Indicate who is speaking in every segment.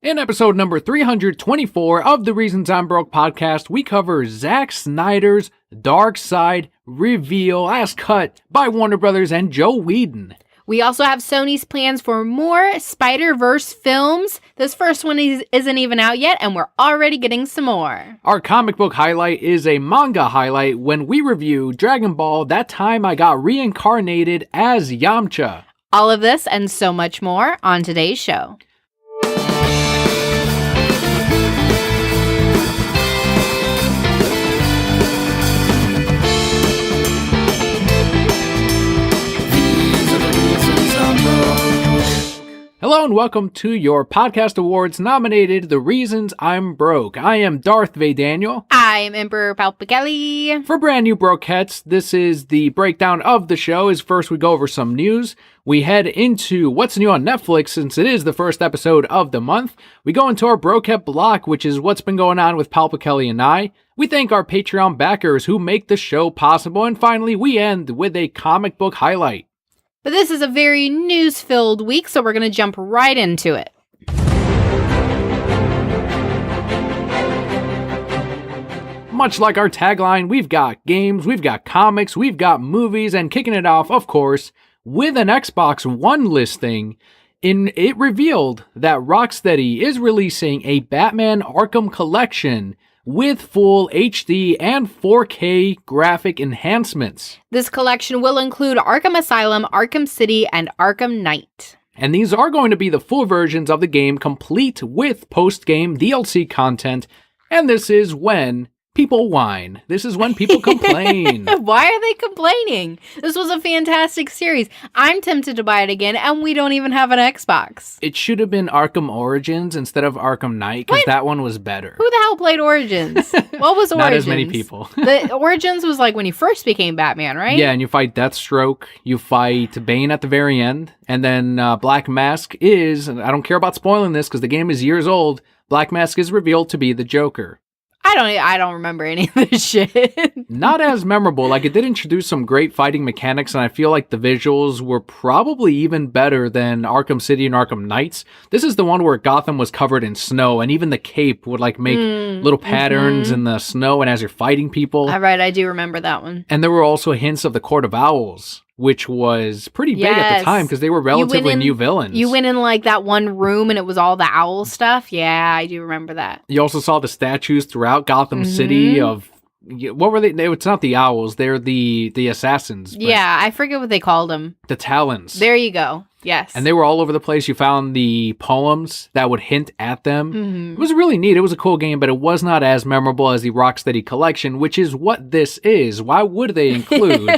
Speaker 1: In episode number 324 of the Reasons I'm Broke podcast, we cover Zack Snyder's Darkseid reveal as cut by Warner Brothers and Joe Whedon.
Speaker 2: We also have Sony's plans for more Spider-Verse films. This first one isn't even out yet, and we're already getting some more.
Speaker 1: Our comic book highlight is a manga highlight when we review Dragon Ball That Time I Got Reincarnated as Yamcha.
Speaker 2: All of this and so much more on today's show.
Speaker 1: Hello and welcome to your Podcast Awards nominated The Reasons I'm Broke. I am Darth Vaydaniel.
Speaker 2: I'm Emperor Kelli.
Speaker 1: For brand new Brokeheads, this is the breakdown of the show. As first we go over some news. We head into what's new on Netflix since it is the first episode of the month. We go into our Brokehead block, which is what's been going on with Kelli and I. We thank our Patreon backers who make the show possible. And finally, we end with a comic book highlight.
Speaker 2: But this is a very news-filled week, so we're going to jump right into it.
Speaker 1: Much like our tagline, we've got games, we've got comics, we've got movies, and kicking it off, of course, with an Xbox One listing. It revealed that Rocksteady is releasing a Batman Arkham Collection with full HD and 4K graphic enhancements.
Speaker 2: This collection will include Arkham Asylum, Arkham City, and Arkham Knight.
Speaker 1: And these are going to be the full versions of the game, complete with post-game DLC content. And this is when people whine. This is when people complain.
Speaker 2: Why are they complaining? This was a fantastic series. I'm tempted to buy it again, and we don't even have an Xbox.
Speaker 1: It should have been Arkham Origins instead of Arkham Knight, because that one was better.
Speaker 2: Who the hell played Origins? What was Origins?
Speaker 1: Not as many people.
Speaker 2: The Origins was like when he first became Batman, right?
Speaker 1: Yeah, and you fight Deathstroke, you fight Bane at the very end, and then Black Mask is, and I don't care about spoiling this because the game is years old, Black Mask is revealed to be the Joker.
Speaker 2: I don't remember any of this shit.
Speaker 1: Not as memorable. Like, it did introduce some great fighting mechanics, and I feel like the visuals were probably even better than Arkham City and Arkham Knights. This is the one where Gotham was covered in snow, and even the cape would, like, make little patterns in the snow, and as you're fighting people.
Speaker 2: All right, I do remember that one.
Speaker 1: And there were also hints of the Court of Owls, which was pretty big at the time because they were relatively new villains.
Speaker 2: You went in like that one room and it was all the owl stuff. Yeah, I do remember that.
Speaker 1: You also saw the statues throughout Gotham City of, what were they? It's not the owls. They're the assassins.
Speaker 2: Yeah, I forget what they called them.
Speaker 1: The Talons.
Speaker 2: There you go. Yes.
Speaker 1: And they were all over the place. You found the poems that would hint at them. It was really neat. It was a cool game, but it was not as memorable as the Rocksteady Collection, which is what this is. Why would they include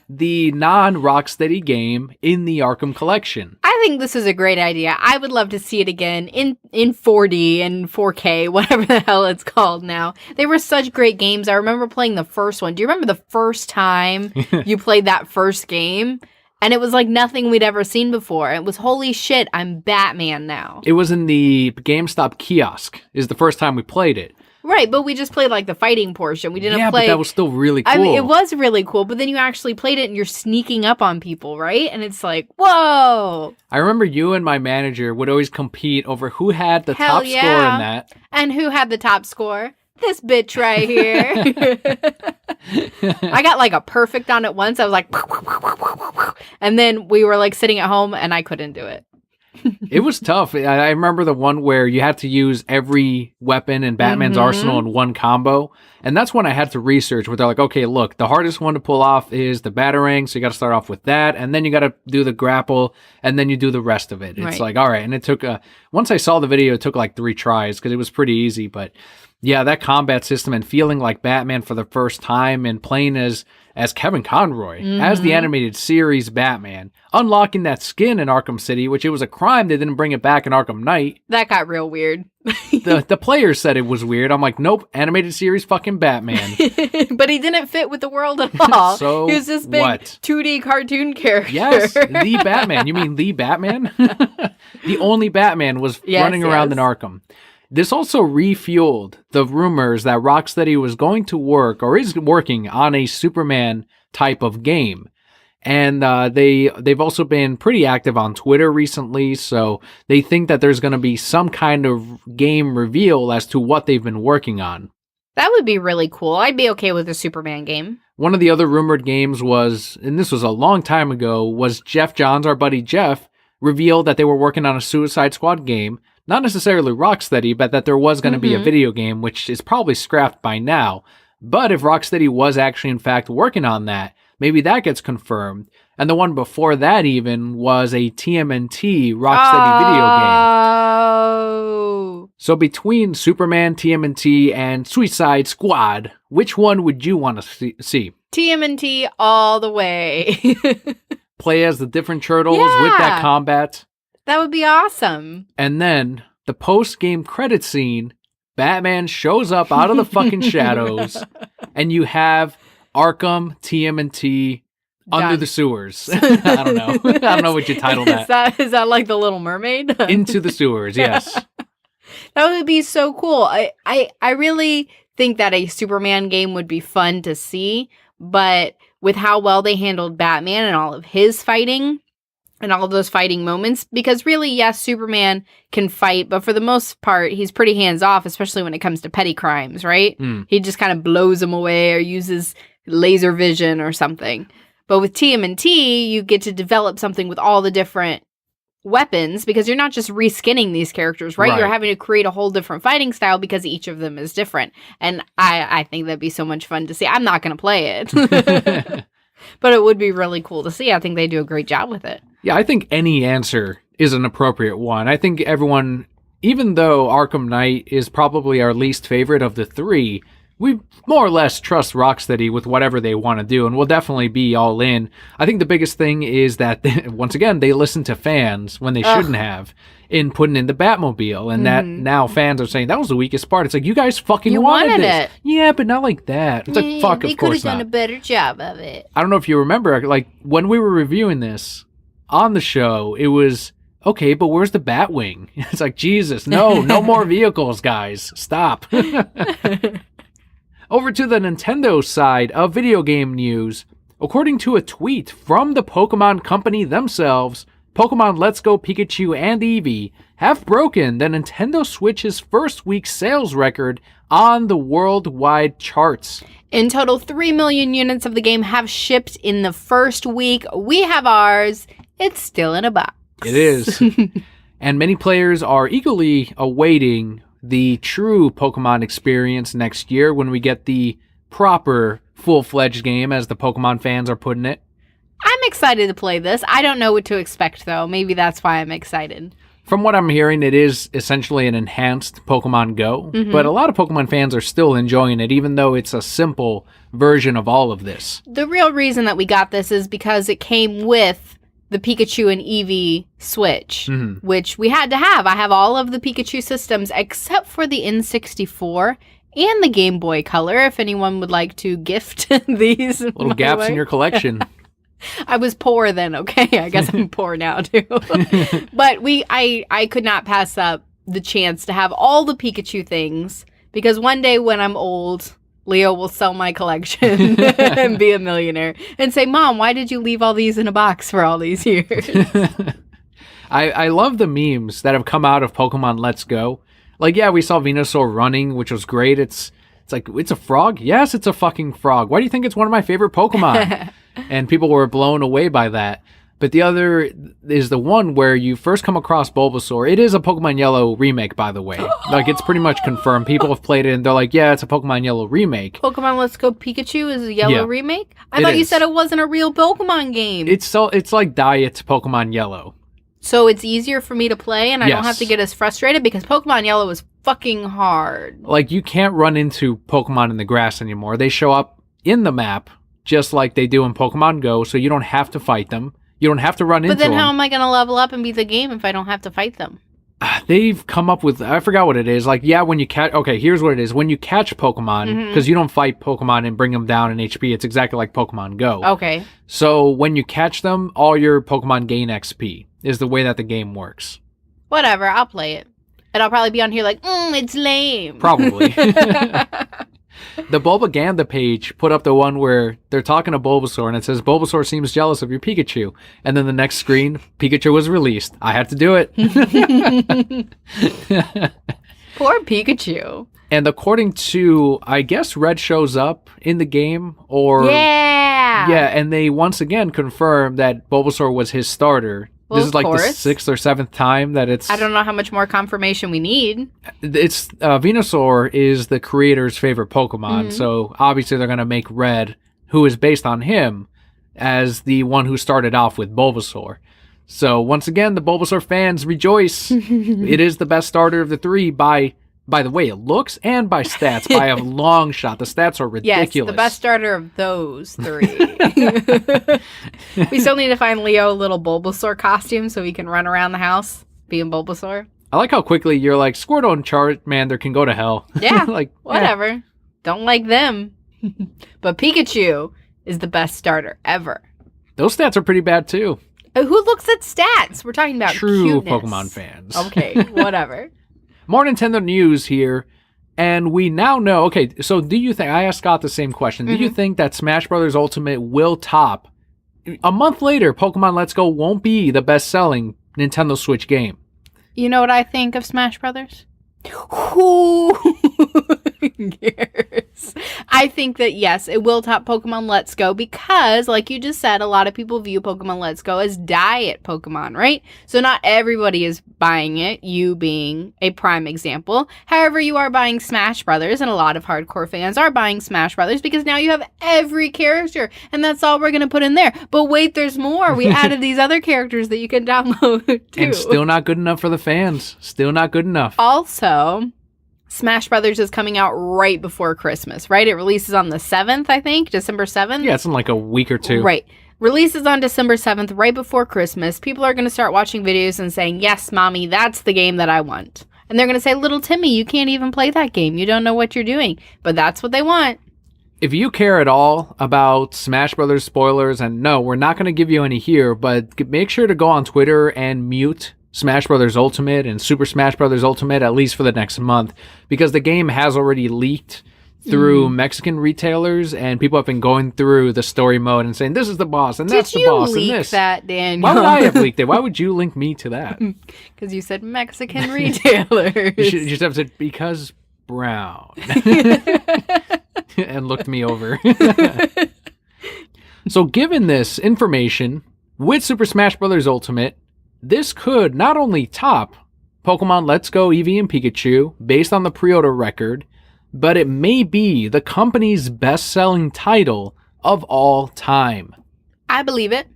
Speaker 1: the non-Rocksteady game in the Arkham Collection?
Speaker 2: I think this is a great idea. I would love to see it again in 4D and 4K, whatever the hell it's called now. They were such great games. I remember playing the first one. Do you remember the first time you played that first game? And it was like nothing we'd ever seen before. It was, holy shit, I'm Batman now.
Speaker 1: It was in the GameStop kiosk, is the first time we played it.
Speaker 2: Right, but we just played like the fighting portion. We didn't play...
Speaker 1: Yeah, but that was still really cool.
Speaker 2: I mean, it was really cool, but then you actually played it and you're sneaking up on people, right? And it's like, whoa!
Speaker 1: I remember you and my manager would always compete over who had the top score in that.
Speaker 2: And who had the top score? This bitch right here. I got like a perfect on it once. I was like, and then we were like sitting at home and I couldn't do it.
Speaker 1: It was tough. I remember the one where you had to use every weapon in Batman's arsenal in one combo. And that's when I had to research where they're like, okay, look, the hardest one to pull off is the Batarang. So you got to start off with that. And then you got to do the grapple. And then you do the rest of it. It's like, all right. And it took, once I saw the video, it took like 3 tries because it was pretty easy. But yeah, that combat system and feeling like Batman for the first time and playing as Kevin Conroy, as the animated series Batman, unlocking that skin in Arkham City, which it was a crime they didn't bring it back in Arkham Knight.
Speaker 2: That got real weird.
Speaker 1: the players said it was weird. I'm like, nope, animated series fucking Batman.
Speaker 2: But he didn't fit with the world at all.
Speaker 1: So
Speaker 2: he was this big 2D cartoon character.
Speaker 1: Yes, the Batman. You mean the Batman? The only Batman was running around in Arkham. This also refueled the rumors that Rocksteady was going to work or is working on a Superman type of game. And they've also been pretty active on Twitter recently, so they think that there's going to be some kind of game reveal as to what they've been working on.
Speaker 2: That would be really cool. I'd be okay with a Superman game.
Speaker 1: One of the other rumored games was, and this was a long time ago, was Jeff Johns, our buddy Jeff, revealed that they were working on a Suicide Squad game. Not necessarily Rocksteady, but that there was going to be a video game, which is probably scrapped by now. But if Rocksteady was actually, in fact, working on that, maybe that gets confirmed. And the one before that even was a TMNT Rocksteady video game. So between Superman, TMNT, and Suicide Squad, which one would you want to see?
Speaker 2: TMNT all the way.
Speaker 1: Play as the different turtles with that combat.
Speaker 2: That would be awesome.
Speaker 1: And then the post-game credit scene, Batman shows up out of the fucking shadows, and you have Arkham, TMNT, Under the Sewers. I don't know. I don't know what you title that.
Speaker 2: Is that like the Little Mermaid?
Speaker 1: Into the Sewers, yes.
Speaker 2: That would be so cool. I really think that a Superman game would be fun to see, but with how well they handled Batman and all of his fighting and all of those fighting moments, because really, yes, Superman can fight, but for the most part, he's pretty hands-off, especially when it comes to petty crimes, right? He just kind of blows them away or uses laser vision or something. But with TMNT, you get to develop something with all the different weapons, because you're not just reskinning these characters, right? You're having to create a whole different fighting style because each of them is different. And I think that'd be so much fun to see. I'm not going to play it. But it would be really cool to see. I think they do a great job with it.
Speaker 1: Yeah, I think any answer is an appropriate one. I think everyone, even though Arkham Knight is probably our least favorite of the three, we more or less trust Rocksteady with whatever they want to do, and we'll definitely be all in. I think the biggest thing is that, once again, they listen to fans when they shouldn't have in putting in the Batmobile, and that now fans are saying, that was the weakest part. It's like, you guys fucking wanted this. Yeah, but not like that. It's like, fuck, of course not.
Speaker 2: They could have done a better job of it.
Speaker 1: I don't know if you remember, like, when we were reviewing this on the show, it was, okay, but where's the Batwing? It's like, Jesus, no more vehicles, guys. Stop. Over to the Nintendo side of video game news. According to a tweet from the Pokemon Company themselves, Pokemon Let's Go Pikachu and Eevee have broken the Nintendo Switch's first week sales record on the worldwide charts.
Speaker 2: In total, 3 million units of the game have shipped in the first week. We have ours. It's still in a box.
Speaker 1: It is. And many players are eagerly awaiting the true Pokemon experience next year when we get the proper full-fledged game, as the Pokemon fans are putting it.
Speaker 2: I'm excited to play this. I don't know what to expect, though. Maybe that's why I'm excited.
Speaker 1: From what I'm hearing, it is essentially an enhanced Pokemon Go, but a lot of Pokemon fans are still enjoying it, even though it's a simple version of all of this.
Speaker 2: The real reason that we got this is because it came with the Pikachu and Eevee Switch, which we had to have. I have all of the Pikachu systems except for the N64 and the Game Boy Color, if anyone would like to gift these.
Speaker 1: Little gaps in your collection.
Speaker 2: I was poor then, okay? I guess I'm poor now, too. But I could not pass up the chance to have all the Pikachu things, because one day when I'm old, Leo will sell my collection and be a millionaire and say, Mom, why did you leave all these in a box for all these years?
Speaker 1: I love the memes that have come out of Pokemon Let's Go. Like, yeah, we saw Venusaur running, which was great. It's like, it's a frog? Yes, it's a fucking frog. Why do you think it's one of my favorite Pokemon? And people were blown away by that. But the other is the one where you first come across Bulbasaur. It is a Pokemon Yellow remake, by the way. Like, it's pretty much confirmed. People have played it, and they're like, yeah, it's a Pokemon Yellow remake.
Speaker 2: Pokemon Let's Go Pikachu is a Yellow remake? I thought you said it wasn't a real Pokemon game.
Speaker 1: It's like Diet Pokemon Yellow.
Speaker 2: So it's easier for me to play, and I don't have to get as frustrated, because Pokemon Yellow is fucking hard.
Speaker 1: Like, you can't run into Pokemon in the grass anymore. They show up in the map, just like they do in Pokemon Go, so you don't have to fight them. You don't have to run into them.
Speaker 2: But then how am I going to level up and beat the game if I don't have to fight them?
Speaker 1: They've come up with, I forgot what it is. Like, yeah, when you catch, okay, here's what it is. When you catch Pokemon, because you don't fight Pokemon and bring them down in HP, it's exactly like Pokemon Go.
Speaker 2: Okay.
Speaker 1: So when you catch them, all your Pokemon gain XP, is the way that the game works.
Speaker 2: Whatever, I'll play it. And I'll probably be on here like, it's lame.
Speaker 1: Probably. The Bulbaganda page put up the one where they're talking to Bulbasaur and it says, Bulbasaur seems jealous of your Pikachu. And then the next screen, Pikachu was released. I had to do it.
Speaker 2: Poor Pikachu.
Speaker 1: And according to, I guess Red shows up in the game, or... Yeah, and they once again confirmed that Bulbasaur was his starter.
Speaker 2: Well,
Speaker 1: this is like the 6th or 7th time that it's...
Speaker 2: I don't know how much more confirmation we need.
Speaker 1: It's Venusaur is the creator's favorite Pokemon, so obviously they're going to make Red, who is based on him, as the one who started off with Bulbasaur. So once again, the Bulbasaur fans rejoice. It is the best starter of the three by the way it looks and by stats, by a long shot. The stats are ridiculous.
Speaker 2: Yes, the best starter of those three. We still need to find Leo a little Bulbasaur costume so he can run around the house being Bulbasaur.
Speaker 1: I like how quickly you're like, Squirtle and Charmander can go to hell.
Speaker 2: Yeah,
Speaker 1: like
Speaker 2: whatever. Yeah. Don't like them. But Pikachu is the best starter ever.
Speaker 1: Those stats are pretty bad too.
Speaker 2: Who looks at stats? We're talking about
Speaker 1: true
Speaker 2: cuteness.
Speaker 1: Pokemon fans.
Speaker 2: Okay, whatever.
Speaker 1: More Nintendo news here, and we now know... Okay, so do you think... I asked Scott the same question. Do you think that Smash Bros. Ultimate will top... A month later, Pokemon Let's Go won't be the best-selling Nintendo Switch game?
Speaker 2: You know what I think of Smash Brothers? Who cares? I think that, yes, it will top Pokemon Let's Go because, like you just said, a lot of people view Pokemon Let's Go as diet Pokemon, right? So not everybody is buying it, you being a prime example. However, you are buying Smash Brothers, and a lot of hardcore fans are buying Smash Brothers because now you have every character, and that's all we're going to put in there. But wait, there's more. We added these other characters that you can download, too.
Speaker 1: And still not good enough for the fans. Still not good enough.
Speaker 2: Also, Smash Brothers is coming out right before Christmas, right? It releases on the 7th, I think, December 7th.
Speaker 1: Yeah, it's in like a week or two.
Speaker 2: Right. Releases on December 7th, right before Christmas. People are going to start watching videos and saying, yes, mommy, that's the game that I want. And they're going to say, little Timmy, you can't even play that game. You don't know what you're doing. But that's what they want.
Speaker 1: If you care at all about Smash Brothers spoilers, and no, we're not going to give you any here, but make sure to go on Twitter and mute Smash Brothers Ultimate and Super Smash Brothers Ultimate, at least for the next month, because the game has already leaked through Mexican retailers, and people have been going through the story mode and saying, this is the boss, and that's the boss, and this.
Speaker 2: Did you leak that, Daniel?
Speaker 1: Why would I have leaked it? Why would you link me to that?
Speaker 2: Because you said Mexican retailers.
Speaker 1: You should have said, because brown. And looked me over. So given this information, with Super Smash Bros. Ultimate, this could not only top Pokemon Let's Go Eevee and Pikachu based on the pre-order record, but it may be the company's best-selling title of all time.
Speaker 2: I believe it.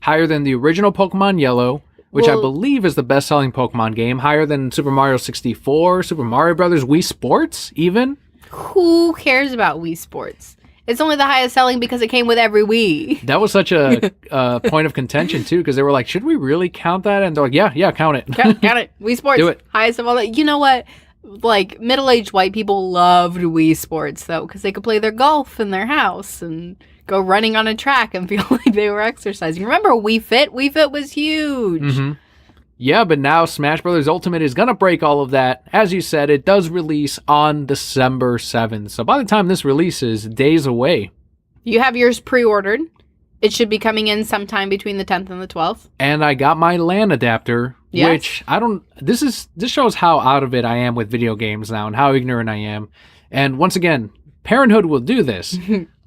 Speaker 1: Higher than the original Pokemon Yellow, which I believe is the best-selling Pokemon game. Higher than Super Mario 64, Super Mario Bros. Wii Sports, even.
Speaker 2: Who cares about Wii Sports? It's only the highest selling because it came with every Wii.
Speaker 1: That was such a point of contention, too, because they were like, should we really count that? And they're like, yeah, count it.
Speaker 2: Count it. Wii Sports.
Speaker 1: Do it.
Speaker 2: Highest of all that. You know what? Like, middle-aged white people loved Wii Sports, though, because they could play their golf in their house and go running on a track and feel like they were exercising. Remember Wii Fit? Wii Fit was huge.
Speaker 1: Mm-hmm. Yeah, but now Smash Bros. Ultimate is going to break all of that. As you said, it does release on December 7th. So by the time this releases, days away.
Speaker 2: You have yours pre-ordered. It should be coming in sometime between the 10th and the 12th.
Speaker 1: And I got my LAN adapter, which I don't... This shows how out of it I am with video games now and how ignorant I am. And once again, Parenthood will do this.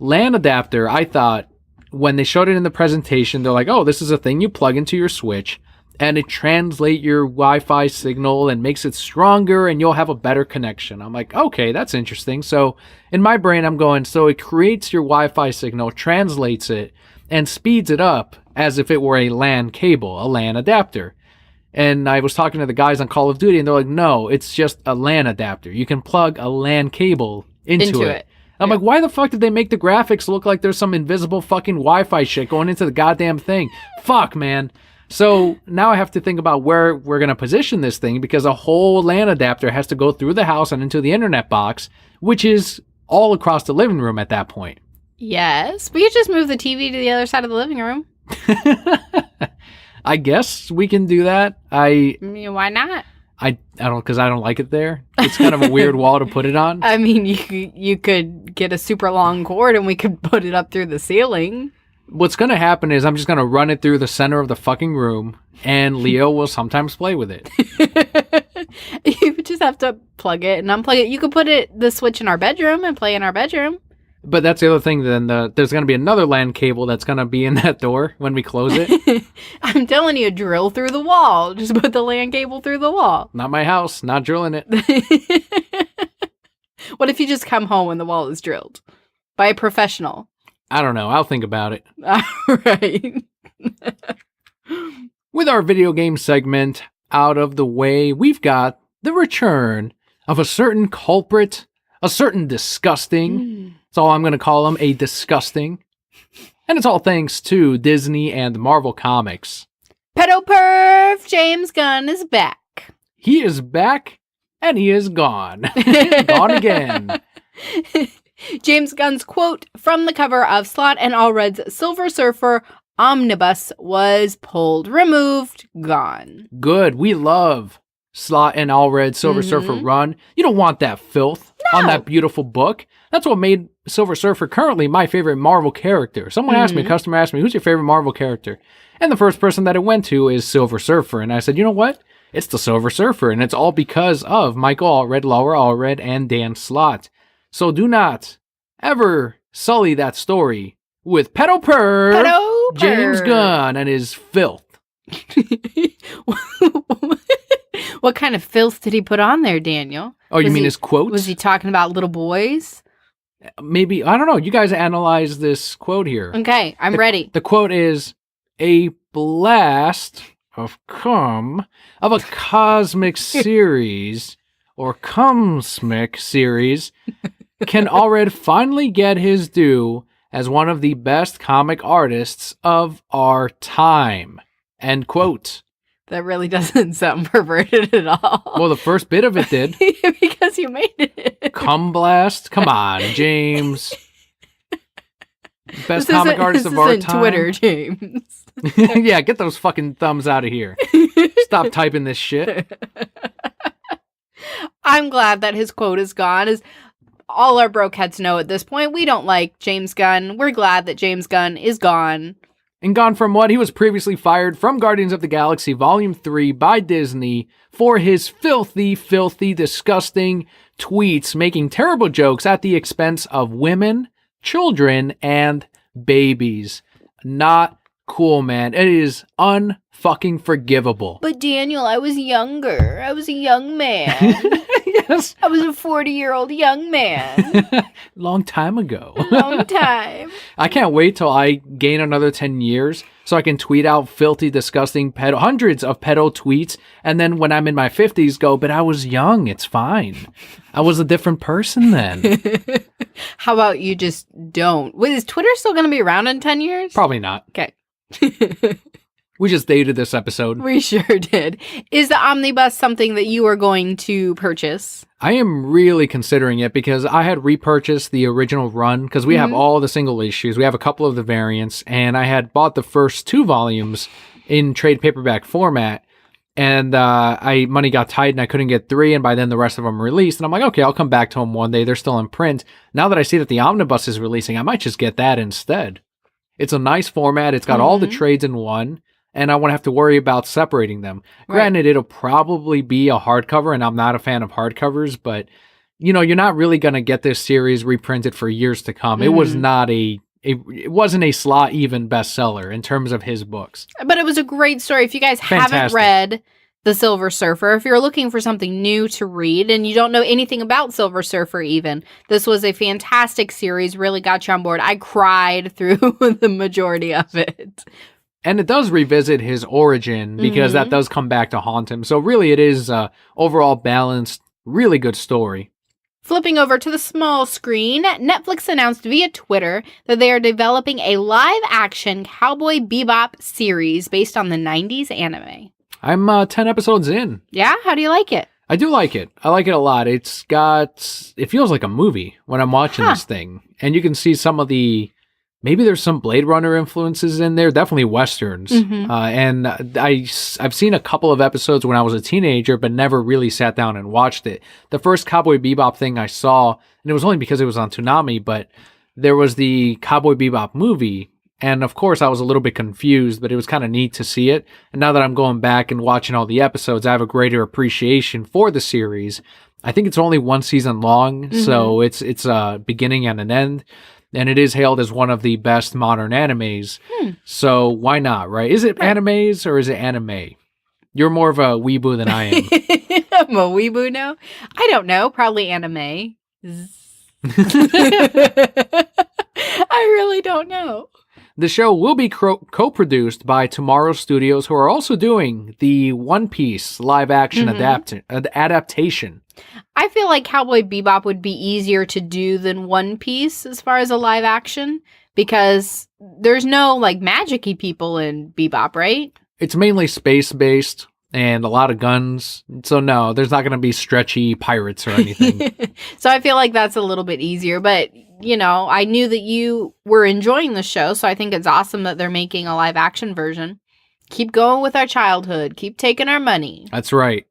Speaker 1: LAN adapter, I thought, when they showed it in the presentation, they're like, oh, this is a thing you plug into your Switch. And it translates your Wi-Fi signal and makes it stronger, and you'll have a better connection. I'm like, okay, that's interesting. So in my brain, I'm going, so it creates your Wi-Fi signal, translates it, and speeds it up as if it were a LAN cable, a LAN adapter. And I was talking to the guys on Call of Duty, and they're like, no, it's just a LAN adapter. You can plug a LAN cable into it. I'm like, why the fuck did they make the graphics look like there's some invisible fucking Wi-Fi shit going into the goddamn thing? Fuck, man. So now I have to think about where we're going to position this thing, because a whole LAN adapter has to go through the house and into the internet box, which is all across the living room at that point.
Speaker 2: Yes. We could just move the TV to the other side of the living room.
Speaker 1: I guess we can do that.
Speaker 2: I mean, why not?
Speaker 1: I don't, because I don't like it there. It's kind of a weird wall to put it on.
Speaker 2: I mean, you could get a super long cord and we could put it up through the ceiling.
Speaker 1: What's going to happen is I'm just going to run it through the center of the fucking room, and Leo will sometimes play with it.
Speaker 2: You would just have to plug it and unplug it. You could put the switch in our bedroom and play in our bedroom.
Speaker 1: But that's the other thing, then there's going to be another LAN cable that's going to be in that door when we close it.
Speaker 2: I'm telling you, drill through the wall. Just put the LAN cable through the wall.
Speaker 1: Not my house, not drilling it.
Speaker 2: What if you just come home and the wall is drilled? By a professional.
Speaker 1: I don't know. I'll think about it.
Speaker 2: Right.
Speaker 1: With our video game segment out of the way, we've got the return of a certain culprit, a certain disgusting. That's all I'm going to call him, a disgusting. And it's all thanks to Disney and Marvel Comics.
Speaker 2: Pedo Perf James Gunn is back.
Speaker 1: He is back, and he is gone. Gone again.
Speaker 2: James Gunn's quote from the cover of Slott and Allred's Silver Surfer Omnibus was pulled, removed, gone.
Speaker 1: Good. We love Slott and Allred Silver Surfer run. You don't want that filth on that beautiful book. That's what made Silver Surfer currently my favorite Marvel character. Someone asked me, a customer asked me, who's your favorite Marvel character? And the first person that it went to is Silver Surfer. And I said, you know what? It's the Silver Surfer. And it's all because of Michael Allred, Laura Allred, and Dan Slott. So do not ever sully that story with Pedo Perv, James Gunn, and his filth.
Speaker 2: What kind of filth did he put on there, Daniel?
Speaker 1: Oh, you mean his quotes?
Speaker 2: Was he talking about little boys?
Speaker 1: Maybe, I don't know. You guys analyze this quote here.
Speaker 2: Okay, I'm ready.
Speaker 1: The quote is, a blast of cum of a cosmic series, or cumsmic series, can Allred finally get his due as one of the best comic artists of our time. End quote.
Speaker 2: That really doesn't sound perverted at all.
Speaker 1: Well, the first bit of it did.
Speaker 2: Because you made it.
Speaker 1: Cum blast? Come on, James. Best comic artist of our time.
Speaker 2: Twitter, James.
Speaker 1: Yeah, get those fucking thumbs out of here. Stop typing this shit.
Speaker 2: I'm glad that his quote is gone. As all our broke heads know at this point, we don't like James Gunn. We're glad that James Gunn is gone.
Speaker 1: And gone from what? He was previously fired from Guardians of the Galaxy Volume 3 by Disney for his filthy, disgusting tweets, making terrible jokes at the expense of women, children, and babies. Not cool, man. It is unfucking forgivable.
Speaker 2: But Daniel, I was younger. I was a young man.
Speaker 1: Yes.
Speaker 2: I was a 40-year-old young man.
Speaker 1: Long time ago.
Speaker 2: Long time.
Speaker 1: I can't wait till I gain another 10 years so I can tweet out filthy, disgusting, hundreds of pedo tweets, and then when I'm in my 50s go, but I was young, it's fine. I was a different person then.
Speaker 2: How about you just don't? Wait, is Twitter still going to be around in 10 years?
Speaker 1: Probably not.
Speaker 2: Okay.
Speaker 1: We just dated this episode.
Speaker 2: We sure did. Is the omnibus something that you are going to purchase?
Speaker 1: I am really considering it because I had repurchased the original run because we have all the single issues. We have a couple of the variants, and I had bought the first 2 volumes in trade paperback format, and money got tight and I couldn't get 3, and by then the rest of them released, and I'm like, okay, I'll come back to them one day. They're still in print. Now that I see that the omnibus is releasing, I might just get that instead. It's a nice format. It's got all the trades in one. And I won't have to worry about separating them.
Speaker 2: Right.
Speaker 1: Granted, it'll probably be a hardcover, and I'm not a fan of hardcovers, but, you know, you're not really going to get this series reprinted for years to come. It was not it wasn't a Slott even bestseller in terms of his books.
Speaker 2: But it was a great story. If you guys haven't read The Silver Surfer, if you're looking for something new to read and you don't know anything about Silver Surfer even, this was a fantastic series, really got you on board. I cried through the majority of it.
Speaker 1: And it does revisit his origin because that does come back to haunt him. So really it is overall balanced, really good story.
Speaker 2: Flipping over to the small screen, Netflix announced via Twitter that they are developing a live-action Cowboy Bebop series based on the 90s anime.
Speaker 1: I'm 10 episodes in.
Speaker 2: Yeah? How do you like it?
Speaker 1: I do like it. I like it a lot. It feels like a movie when I'm watching this thing. And you can see some of the maybe there's some Blade Runner influences in there, definitely Westerns. And I've seen a couple of episodes when I was a teenager, but never really sat down and watched it. The first Cowboy Bebop thing I saw, and it was only because it was on Toonami, but there was the Cowboy Bebop movie. And of course, I was a little bit confused, but it was kind of neat to see it. And now that I'm going back and watching all the episodes, I have a greater appreciation for the series. I think it's only one season long, so it's a beginning and an end. And it is hailed as one of the best modern animes. So why not, right? Is it animes or is it anime? You're more of a weeboo than I am.
Speaker 2: I'm a weeboo now? I don't know. Probably anime. I really don't know.
Speaker 1: The show will be co-produced by Tomorrow Studios, who are also doing the One Piece live-action adaptation.
Speaker 2: I feel like Cowboy Bebop would be easier to do than One Piece as far as a live action, because there's no, like, magic-y people in Bebop, right?
Speaker 1: It's mainly space-based and a lot of guns. So no, there's not going to be stretchy pirates or anything.
Speaker 2: So I feel like that's a little bit easier, but you know, I knew that you were enjoying the show, so I think it's awesome that they're making a live action version. Keep going with our childhood. Keep taking our money.
Speaker 1: That's right.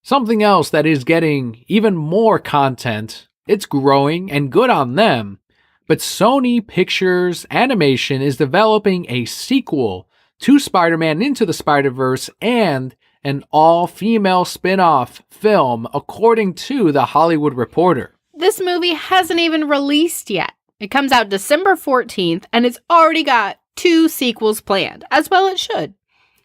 Speaker 1: Something else that is getting even more content, it's growing and good on them, but Sony Pictures Animation is developing a sequel to Spider-Man Into the Spider-Verse and an all-female spin-off film, according to The Hollywood Reporter.
Speaker 2: This movie hasn't even released yet. It comes out December 14th, and it's already got 2 sequels planned. As well it should.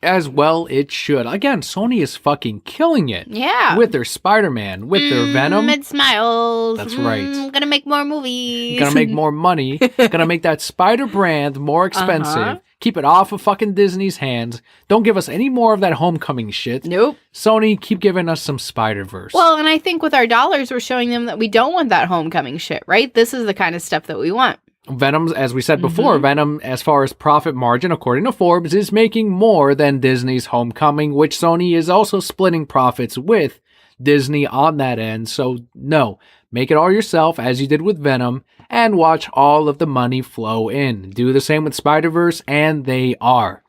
Speaker 1: As well it should. Again, Sony is fucking killing it.
Speaker 2: Yeah.
Speaker 1: With their Spider-Man, with their Venom.
Speaker 2: It smiles.
Speaker 1: That's right.
Speaker 2: Gonna make more movies.
Speaker 1: Gonna make more money. Gonna make that Spider brand more expensive. Keep it off of fucking Disney's hands. Don't give us any more of that Homecoming shit.
Speaker 2: Nope.
Speaker 1: Sony, keep giving us some Spider-Verse.
Speaker 2: Well, and I think with our dollars, we're showing them that we don't want that Homecoming shit, right? This is the kind of stuff that we want.
Speaker 1: Venom, as we said before, Venom, as far as profit margin, according to Forbes, is making more than Disney's Homecoming, which Sony is also splitting profits with Disney on that end. So, no, make it all yourself, as you did with Venom, and watch all of the money flow in. Do the same with Spider-Verse, and they are.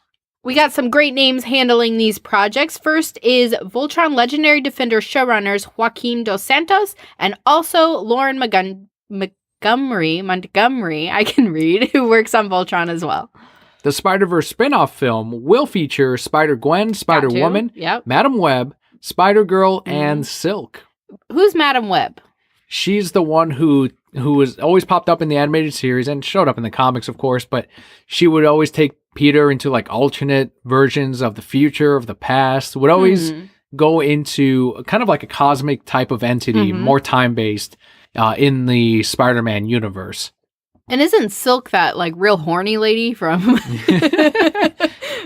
Speaker 2: We got some great names handling these projects. First is Voltron Legendary Defender showrunners Joaquin Dos Santos, and also Lauren Montgomery, I can read, who works on Voltron as well.
Speaker 1: The Spider-Verse spin-off film will feature Spider-Gwen, Spider-Woman, Madam Web, Spider-Girl, and Silk.
Speaker 2: Who's Madam Web?
Speaker 1: She's the one who has always popped up in the animated series and showed up in the comics, of course, but she would always take Peter into like alternate versions of the future, of the past, would always go into kind of like a cosmic type of entity, more time-based in the Spider-Man universe.
Speaker 2: And isn't Silk that like real horny lady from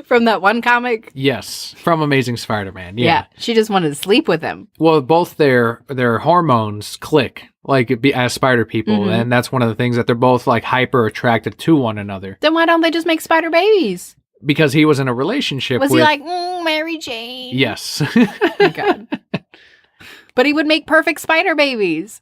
Speaker 2: from that one comic?
Speaker 1: Yes, from Amazing Spider-Man. Yeah,
Speaker 2: she just wanted to sleep with him.
Speaker 1: Well, both their hormones click like as spider people, and that's one of the things that they're both like hyper attracted to one another.
Speaker 2: Then why don't they just make spider babies?
Speaker 1: Because he was in a relationship with...
Speaker 2: Was he like, Mary Jane?
Speaker 1: Yes.
Speaker 2: Oh, God. But he would make perfect spider babies.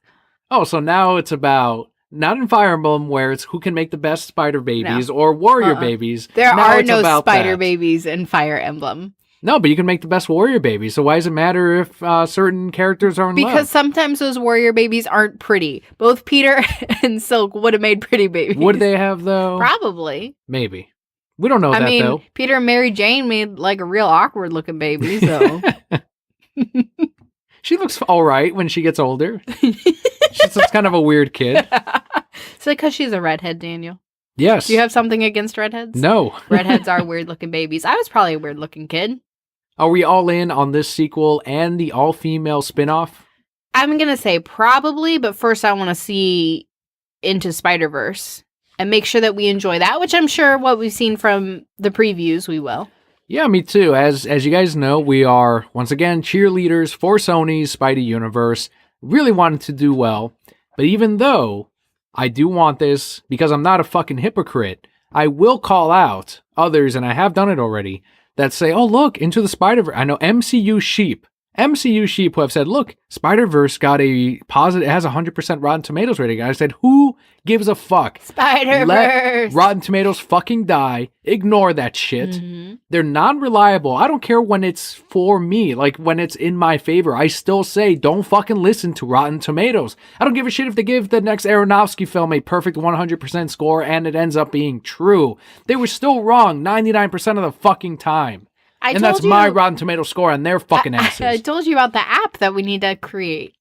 Speaker 1: Oh, so now it's about... Not in Fire Emblem, where it's who can make the best spider babies or warrior babies.
Speaker 2: There are no spider babies in Fire Emblem.
Speaker 1: No, but you can make the best warrior babies. So why does it matter if certain characters are in love?
Speaker 2: Because sometimes those warrior babies aren't pretty. Both Peter and Silk would have made pretty babies.
Speaker 1: Would they have, though?
Speaker 2: Probably.
Speaker 1: Maybe. We don't know though.
Speaker 2: Peter and Mary Jane made like a real awkward looking baby, so...
Speaker 1: She looks all right when she gets older. She's just kind of a weird kid.
Speaker 2: It's because she's a redhead, Daniel.
Speaker 1: Yes.
Speaker 2: Do you have something against redheads?
Speaker 1: No.
Speaker 2: Redheads are weird-looking babies. I was probably a weird-looking kid.
Speaker 1: Are we all in on this sequel and the all-female spinoff?
Speaker 2: I'm going to say probably, but first I want to see Into Spider-Verse and make sure that we enjoy that, which I'm sure what we've seen from the previews we will.
Speaker 1: Yeah, me too. As you guys know, we are, once again, cheerleaders for Sony's Spidey Universe. Really wanted to do well. But even though I do want this, because I'm not a fucking hypocrite, I will call out others, and I have done it already, that say, oh, look, Into the Spider-Verse. I know MCU sheep MCU sheep who have said, look, Spider-Verse got a positive, it has 100% Rotten Tomatoes rating. I said, who gives a fuck?
Speaker 2: Spider-Verse.
Speaker 1: Let Rotten Tomatoes fucking die. Ignore that shit.
Speaker 2: Mm-hmm.
Speaker 1: They're non-reliable. I don't care when it's for me, like when it's in my favor. I still say, don't fucking listen to Rotten Tomatoes. I don't give a shit if they give the next Aronofsky film a perfect 100% score and it ends up being true. They were still wrong 99% of the fucking time. And that's my Rotten Tomato score on their fucking asses.
Speaker 2: I told you about the app that we need to create.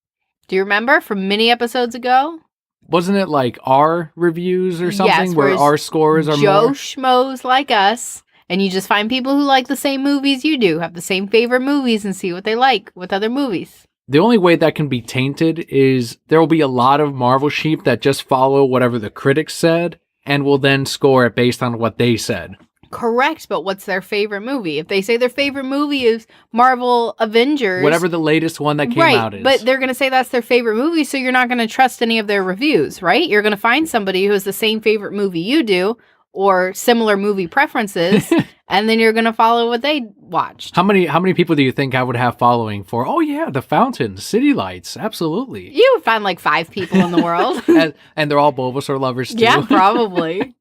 Speaker 2: Do you remember from many episodes ago?
Speaker 1: Wasn't it like our reviews or something,
Speaker 2: yes,
Speaker 1: where our scores are
Speaker 2: Joe
Speaker 1: more?
Speaker 2: Schmoes like us, and you just find people who like the same movies you do, have the same favorite movies, and see what they like with other movies.
Speaker 1: The only way that can be tainted is there will be a lot of Marvel sheep that just follow whatever the critics said and will then score it based on what they said.
Speaker 2: Correct, but what's their favorite movie? If they say their favorite movie is Marvel Avengers...
Speaker 1: Whatever the latest one that came out is.
Speaker 2: But they're going to say that's their favorite movie, so you're not going to trust any of their reviews, right? You're going to find somebody who has the same favorite movie you do, or similar movie preferences, and then you're going to follow what they watched.
Speaker 1: How many people do you think I would have following for, oh yeah, The Fountain, City Lights, absolutely.
Speaker 2: You would find like 5 people in the world.
Speaker 1: and they're all Bulbasaur lovers too.
Speaker 2: Yeah, probably.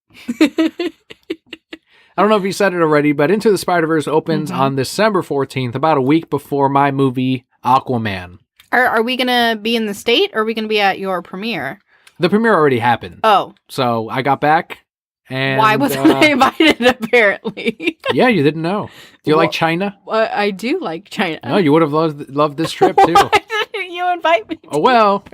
Speaker 1: I don't know if you said it already, but Into the Spider-Verse opens on December 14th, about a week before my movie, Aquaman.
Speaker 2: Are we going to be in the state, or are we going to be at your premiere?
Speaker 1: The premiere already happened.
Speaker 2: Oh.
Speaker 1: So I got back, and...
Speaker 2: Why wasn't I invited, apparently?
Speaker 1: Yeah, you didn't know. Do you like China?
Speaker 2: I do like China.
Speaker 1: No, you would have loved this trip, too.
Speaker 2: Why didn't you invite me?
Speaker 1: Oh, well...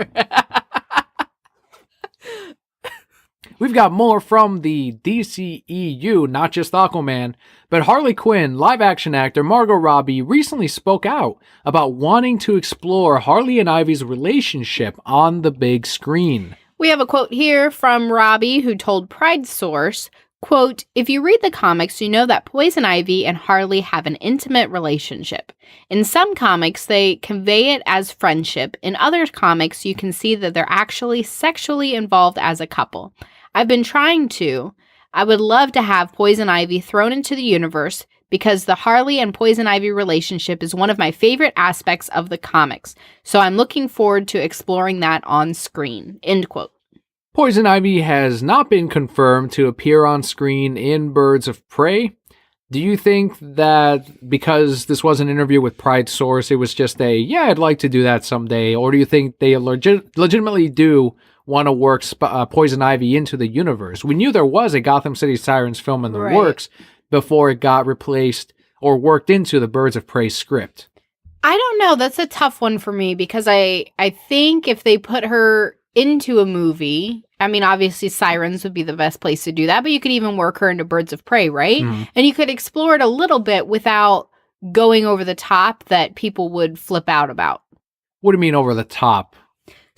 Speaker 1: We've got more from the DCEU, not just Aquaman, but Harley Quinn live-action actor Margot Robbie recently spoke out about wanting to explore Harley and Ivy's relationship on the big screen.
Speaker 2: We have a quote here from Robbie, who told Pride Source, quote, "If you read the comics, you know that Poison Ivy and Harley have an intimate relationship. In some comics, they convey it as friendship. In other comics, you can see that they're actually sexually involved as a couple. I've been trying to. I would love to have Poison Ivy thrown into the universe because the Harley and Poison Ivy relationship is one of my favorite aspects of the comics. So I'm looking forward to exploring that on screen." End quote.
Speaker 1: Poison Ivy has not been confirmed to appear on screen in Birds of Prey. Do you think that because this was an interview with Pride Source, it was just I'd like to do that someday? Or do you think they legitimately do want to work Poison Ivy into the universe? We knew there was a Gotham City Sirens film in the works before it got replaced or worked into the Birds of Prey script.
Speaker 2: I don't know. That's a tough one for me because I think if they put her into a movie, I mean, obviously Sirens would be the best place to do that, but you could even work her into Birds of Prey, right? Mm-hmm. And you could explore it a little bit without going over the top that people would flip out about.
Speaker 1: What do you mean over the top?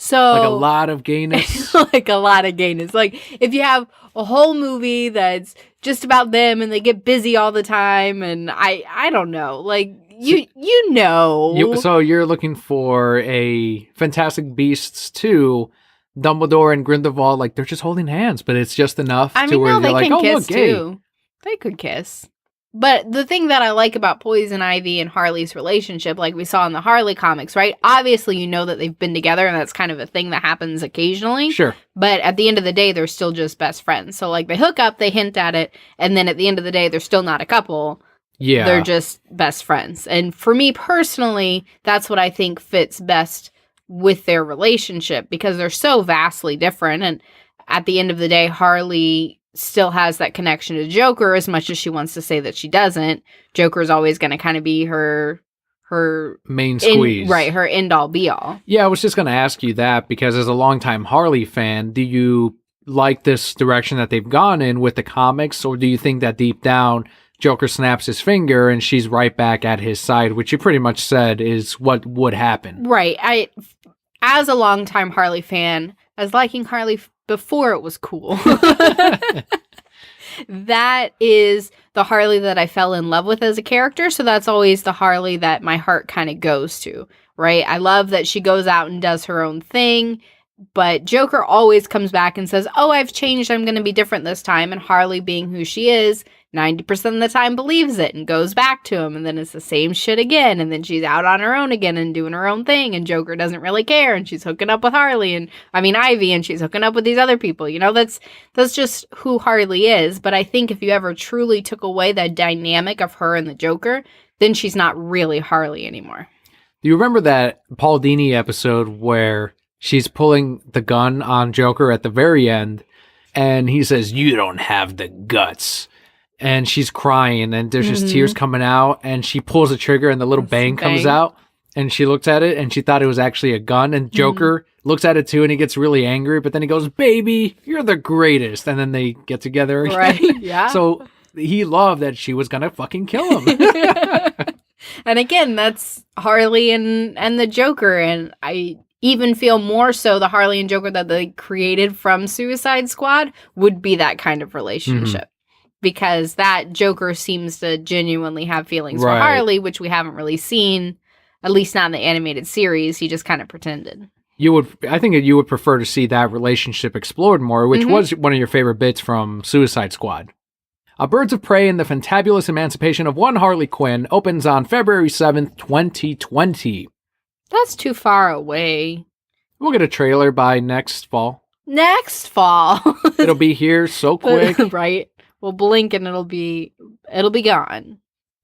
Speaker 2: So
Speaker 1: like a lot of gayness?
Speaker 2: Like a lot of gayness. Like if you have a whole movie that's just about them and they get busy all the time and I don't know. Like you know.
Speaker 1: So you're looking for a Fantastic Beasts 2, Dumbledore and Grindelwald, like they're just holding hands, but it's just enough to where they're like, oh, look, gay.
Speaker 2: Too. They could kiss. But the thing that I like about Poison Ivy and Harley's relationship, like we saw in the Harley comics, right? Obviously, you know that they've been together, and that's kind of a thing that happens occasionally.
Speaker 1: Sure.
Speaker 2: But at the end of the day, they're still just best friends. So, like, they hook up, they hint at it, and then at the end of the day, they're still not a couple.
Speaker 1: Yeah.
Speaker 2: They're just best friends. And for me personally, that's what I think fits best with their relationship, because they're so vastly different. And at the end of the day, Harley still has that connection to Joker as much as she wants to say that she doesn't. Joker's always going to kind of be her
Speaker 1: main squeeze.
Speaker 2: Right, her end all be all.
Speaker 1: Yeah, I was just going to ask you that because as a longtime Harley fan, do you like this direction that they've gone in with the comics, or do you think that deep down Joker snaps his finger and she's right back at his side, which you pretty much said is what would happen?
Speaker 2: Right. As a longtime Harley fan, as liking Harley before it was cool. That is the Harley that I fell in love with as a character. So that's always the Harley that my heart kind of goes to, right? I love that she goes out and does her own thing. But Joker always comes back and says, oh, I've changed. I'm going to be different this time. And Harley, being who she is, 90% of the time believes it and goes back to him, and then it's the same shit again, and then she's out on her own again and doing her own thing, and Joker doesn't really care, and she's hooking up with Ivy, and she's hooking up with these other people. You know, that's just who Harley is. But I think if you ever truly took away that dynamic of her and the Joker, then she's not really Harley anymore.
Speaker 1: Do you remember that Paul Dini episode where she's pulling the gun on Joker at the very end, and he says, "You don't have the guts." And she's crying, and there's just tears coming out, and she pulls the trigger, and the little bang comes out, and she looks at it, and she thought it was actually a gun, and Joker looks at it too, and he gets really angry, but then he goes, "Baby, you're the greatest," and then they get together again.
Speaker 2: Right, yeah.
Speaker 1: So he loved that she was gonna fucking kill him.
Speaker 2: And again, that's Harley and the Joker, and I even feel more so the Harley and Joker that they created from Suicide Squad would be that kind of relationship. Because that Joker seems to genuinely have feelings for Harley, which we haven't really seen, at least not in the animated series. He just kind of pretended.
Speaker 1: I think you would prefer to see that relationship explored more, which was one of your favorite bits from Suicide Squad. Birds of Prey and the Fantabulous Emancipation of One Harley Quinn opens on February 7th, 2020.
Speaker 2: That's too far away.
Speaker 1: We'll get a trailer by next fall.
Speaker 2: Next fall.
Speaker 1: It'll be here so quick.
Speaker 2: Right. We'll blink and it'll be gone.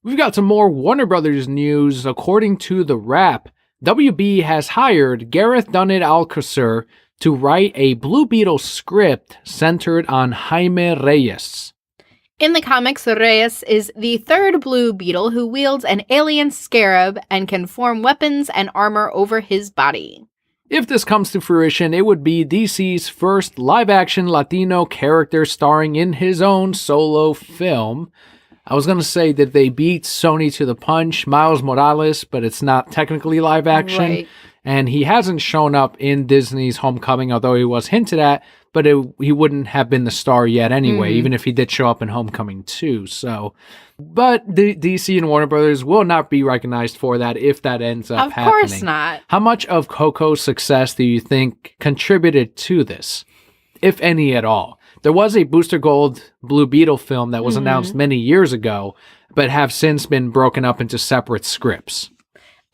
Speaker 1: We've got some more Warner Brothers news. According to The Wrap, WB has hired Gareth Dunnet Alcocer to write a Blue Beetle script centered on Jaime Reyes.
Speaker 2: In the comics, Reyes is the third Blue Beetle who wields an alien scarab and can form weapons and armor over his body.
Speaker 1: If this comes to fruition, it would be DC's first live-action Latino character starring in his own solo film. I was going to say that they beat Sony to the punch, Miles Morales, but it's not technically live-action.
Speaker 2: Right.
Speaker 1: And he hasn't shown up in Disney's Homecoming, although he was hinted at, but he wouldn't have been the star yet anyway, even if he did show up in Homecoming too. But the DC and Warner Brothers will not be recognized for that if that ends up happening.
Speaker 2: Of course not.
Speaker 1: How much of Coco's success do you think contributed to this, if any at all? There was a Booster Gold Blue Beetle film that was announced many years ago, but have since been broken up into separate scripts.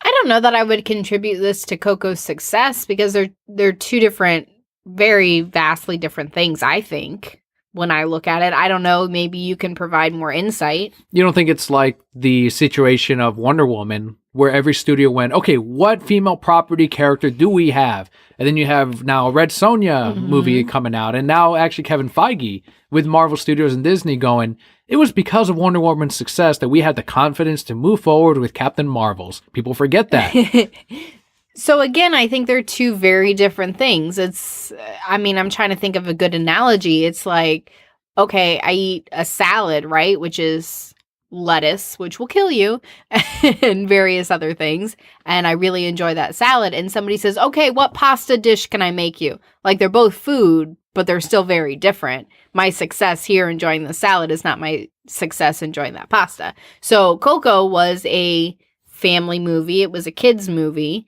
Speaker 2: I don't know that I would contribute this to Coco's success because they're two different, very vastly different things, I think. When I look at it, I don't know, maybe you can provide more insight.
Speaker 1: You don't think it's like the situation of Wonder Woman, where every studio went, okay, what female property character do we have? And then you have now a Red Sonja movie coming out, and now actually Kevin Feige with Marvel Studios and Disney going, it was because of Wonder Woman's success that we had the confidence to move forward with Captain Marvels. People forget that.
Speaker 2: So again, I think they're two very different things. I'm trying to think of a good analogy. It's like, okay, I eat a salad, right? Which is lettuce, which will kill you, and various other things. And I really enjoy that salad. And somebody says, okay, what pasta dish can I make you? Like, they're both food, but they're still very different. My success here enjoying the salad is not my success enjoying that pasta. So Coco was a family movie. It was a kid's movie.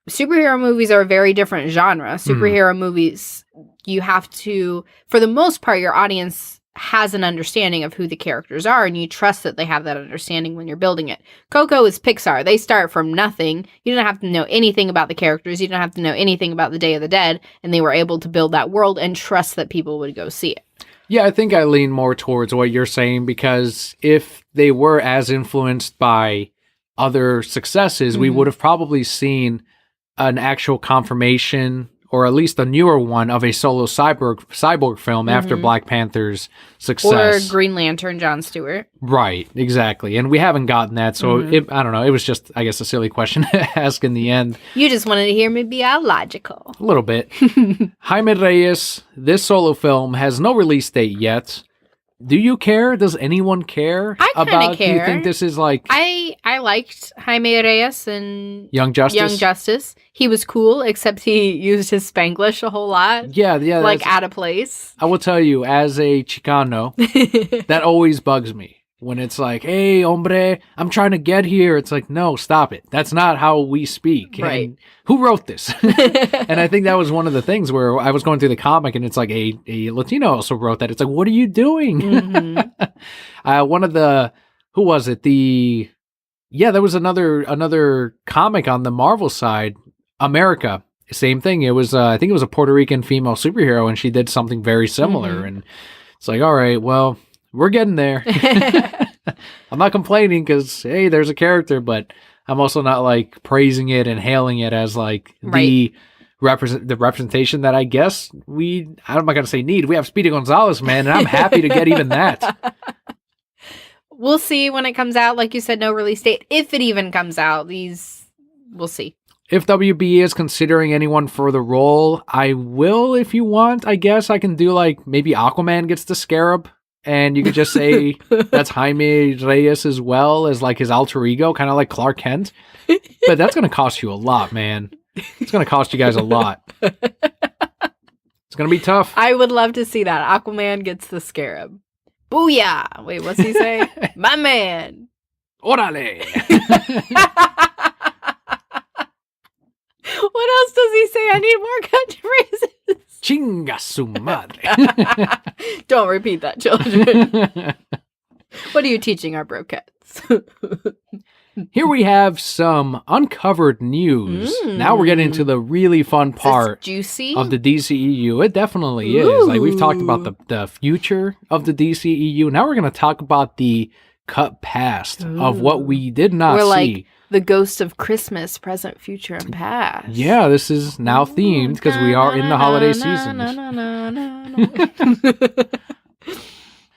Speaker 2: Superhero movies are a very different genre. Superhero movies, you have to, for the most part, your audience has an understanding of who the characters are, and you trust that they have that understanding when you're building it. Coco is Pixar. They start from nothing. You don't have to know anything about the characters. You don't have to know anything about the Day of the Dead, and they were able to build that world and trust that people would go see it.
Speaker 1: Yeah, I think I lean more towards what you're saying, because if they were as influenced by other successes, we would have probably seen an actual confirmation, or at least a newer one, of a solo cyborg film after Black Panther's success.
Speaker 2: Or Green Lantern, Jon Stewart. Right,
Speaker 1: exactly. And we haven't gotten that, so I don't know. It was just, I guess, a silly question to ask in the end.
Speaker 2: You just wanted to hear me be all logical.
Speaker 1: A little bit. Jaime Reyes, this solo film has no release date yet. Do you care? Does anyone care about?
Speaker 2: care.
Speaker 1: Do you think this is like?
Speaker 2: I liked Jaime Reyes and
Speaker 1: Young Justice.
Speaker 2: He was cool, except he used his Spanglish a whole lot.
Speaker 1: Yeah,
Speaker 2: like out of place.
Speaker 1: I will tell you, as a Chicano, that always bugs me. When it's like, hey, hombre, I'm trying to get here. It's like, no, stop it. That's not how we speak.
Speaker 2: Right.
Speaker 1: And who wrote this? And I think that was one of the things where I was going through the comic, and it's like a Latino also wrote that. It's like, what are you doing? One of the, who was it? There was another comic on the Marvel side, America. Same thing. It was, I think it was a Puerto Rican female superhero, and she did something very similar. And it's like, all right, well, we're getting there. I'm not complaining because, hey, there's a character, but I'm also not like praising it and hailing it as like the representation that I guess I'm not going to say need. We have Speedy Gonzalez, man, and I'm happy to get even that.
Speaker 2: We'll see when it comes out. Like you said, no release date. If it even comes out, we'll see. If
Speaker 1: WB is considering anyone for the role, I will if you want. I guess I can do like maybe Aquaman gets the Scarab. And you could just say that's Jaime Reyes as well as like his alter ego, kind of like Clark Kent. But that's going to cost you a lot, man. It's going to cost you guys a lot. It's going to be tough.
Speaker 2: I would love to see that. Aquaman gets the Scarab. Booyah! Wait, what's he say? My man.
Speaker 1: Orale.
Speaker 2: What else does he say? I need more catchphrases.
Speaker 1: Chinga su madre.
Speaker 2: Don't repeat that, children. What are you teaching our brokettes?
Speaker 1: Here we have some uncovered news. Now we're getting into the really fun part
Speaker 2: juicy?
Speaker 1: Of the DCEU. It definitely is. Like we've talked about the future of the DCEU. Now we're going to talk about the cut past of what we did not see.
Speaker 2: Like the ghost of Christmas, present, future, and past.
Speaker 1: Yeah, this is now themed because we are in the holiday season.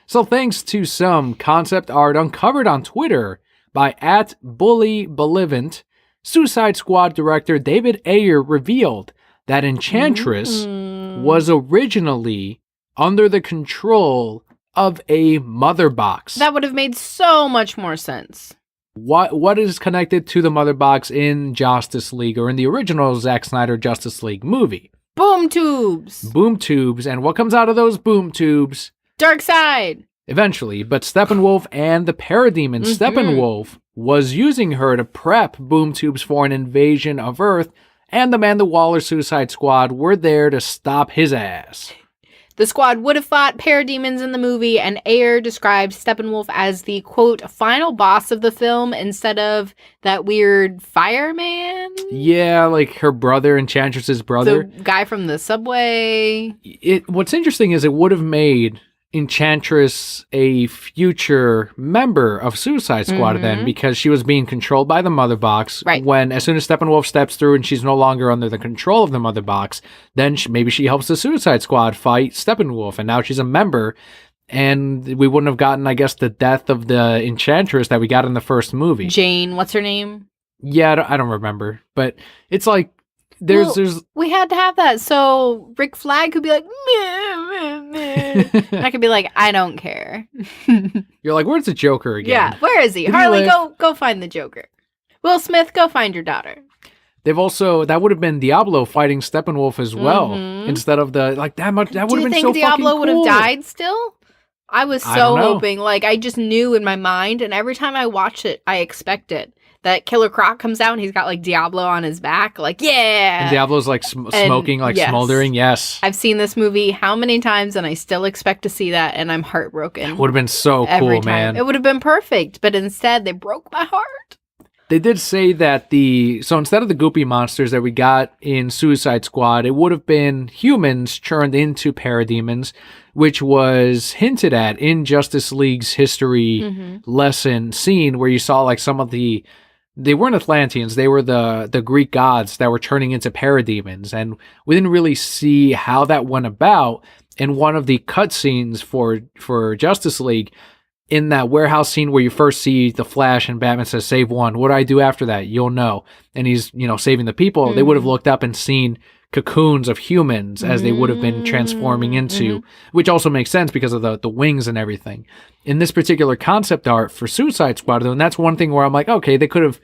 Speaker 1: So thanks to some concept art uncovered on Twitter by @BullyBelivant, Suicide Squad director David Ayer revealed that Enchantress was originally under the control of a mother box.
Speaker 2: That would have made so much more sense.
Speaker 1: What is connected to the mother box in Justice League or in the original Zack Snyder Justice League movie?
Speaker 2: Boom tubes.
Speaker 1: Boom tubes. And what comes out of those boom tubes?
Speaker 2: Darkseid.
Speaker 1: Eventually. But Steppenwolf and the Parademon Steppenwolf was using her to prep boom tubes for an invasion of Earth, and the Amanda Waller Suicide Squad were there to stop his ass.
Speaker 2: The squad would have fought parademons in the movie, and Ayer described Steppenwolf as the, quote, final boss of the film instead of that weird fireman.
Speaker 1: Yeah, like her brother, Enchantress's brother.
Speaker 2: The guy from the subway.
Speaker 1: What's interesting is it would have made Enchantress a future member of Suicide Squad then, because she was being controlled by the mother box.
Speaker 2: Right.
Speaker 1: As soon as Steppenwolf steps through and she's no longer under the control of the mother box, then maybe she helps the Suicide Squad fight Steppenwolf, and now she's a member, and we wouldn't have gotten, I guess, the death of the Enchantress that we got in the first movie.
Speaker 2: Jane, what's her name?
Speaker 1: Yeah, I don't remember, but it's like
Speaker 2: we had to have that so Rick Flag could be like, meh, meh, meh. I could be like, I don't care.
Speaker 1: You're like, where's the Joker again?
Speaker 2: Yeah, where is he? Harley, go find the Joker. Will Smith, go find your daughter.
Speaker 1: They've also, that would have been Diablo fighting Steppenwolf as well, instead of that would have been so fucking cool. Do you think
Speaker 2: Diablo would have died still? I was so hoping, like, I just knew in my mind, and every time I watch it, I expect it. That Killer Croc comes out and he's got like Diablo on his back. Like, yeah.
Speaker 1: And Diablo's like smoking, like smoldering. Yes.
Speaker 2: I've seen this movie how many times and I still expect to see that and I'm heartbroken.
Speaker 1: It would have been so cool, man.
Speaker 2: It would have been perfect. But instead they broke my heart.
Speaker 1: They did say that so instead of the goopy monsters that we got in Suicide Squad, it would have been humans turned into parademons, which was hinted at in Justice League's history lesson scene where you saw like some of they weren't Atlanteans, they were the Greek gods that were turning into parademons, and we didn't really see how that went about in one of the cutscenes for Justice League, in that warehouse scene where you first see the Flash and Batman says, save one. What do I do after that? You'll know. And he's, saving the people. They would have looked up and seen cocoons of humans as they would have been transforming into, which also makes sense because of the wings and everything. In this particular concept art for Suicide Squad, though, and that's one thing where I'm like, okay, they could have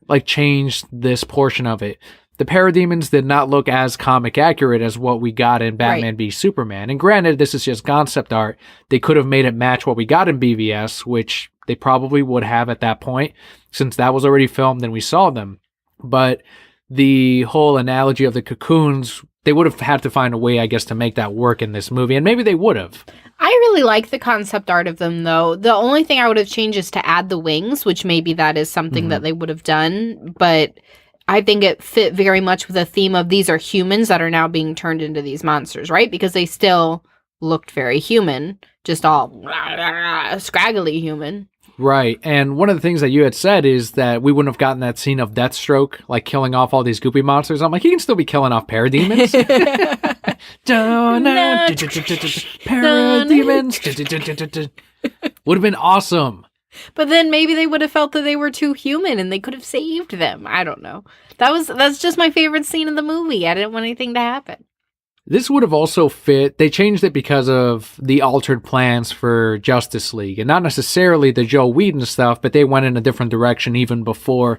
Speaker 1: like changed this portion of it. The parademons did not look as comic accurate as what we got in Batman v Superman. And granted, this is just concept art. They could have made it match what we got in BVS, which they probably would have at that point, since that was already filmed and we saw them. But the whole analogy of the cocoons they would have had to find a way, I guess, to make that work in this movie, and maybe they would have.
Speaker 2: I really like the concept art of them, though. The only thing I would have changed is to add the wings, which maybe that is something that they would have done, but I think it fit very much with the theme of these are humans that are now being turned into these monsters, right? Because they still looked very human, just all scraggly human.
Speaker 1: Right, and one of the things that you had said is that we wouldn't have gotten that scene of Deathstroke, like killing off all these goopy monsters. I'm like, he can still be killing off parademons. Parademons. Would have been awesome.
Speaker 2: But then maybe they would have felt that they were too human and they could have saved them. I don't know. That's just my favorite scene in the movie. I didn't want anything to happen.
Speaker 1: This would have also fit. They changed it because of the altered plans for Justice League, and not necessarily the Joe Whedon stuff, but they went in a different direction even before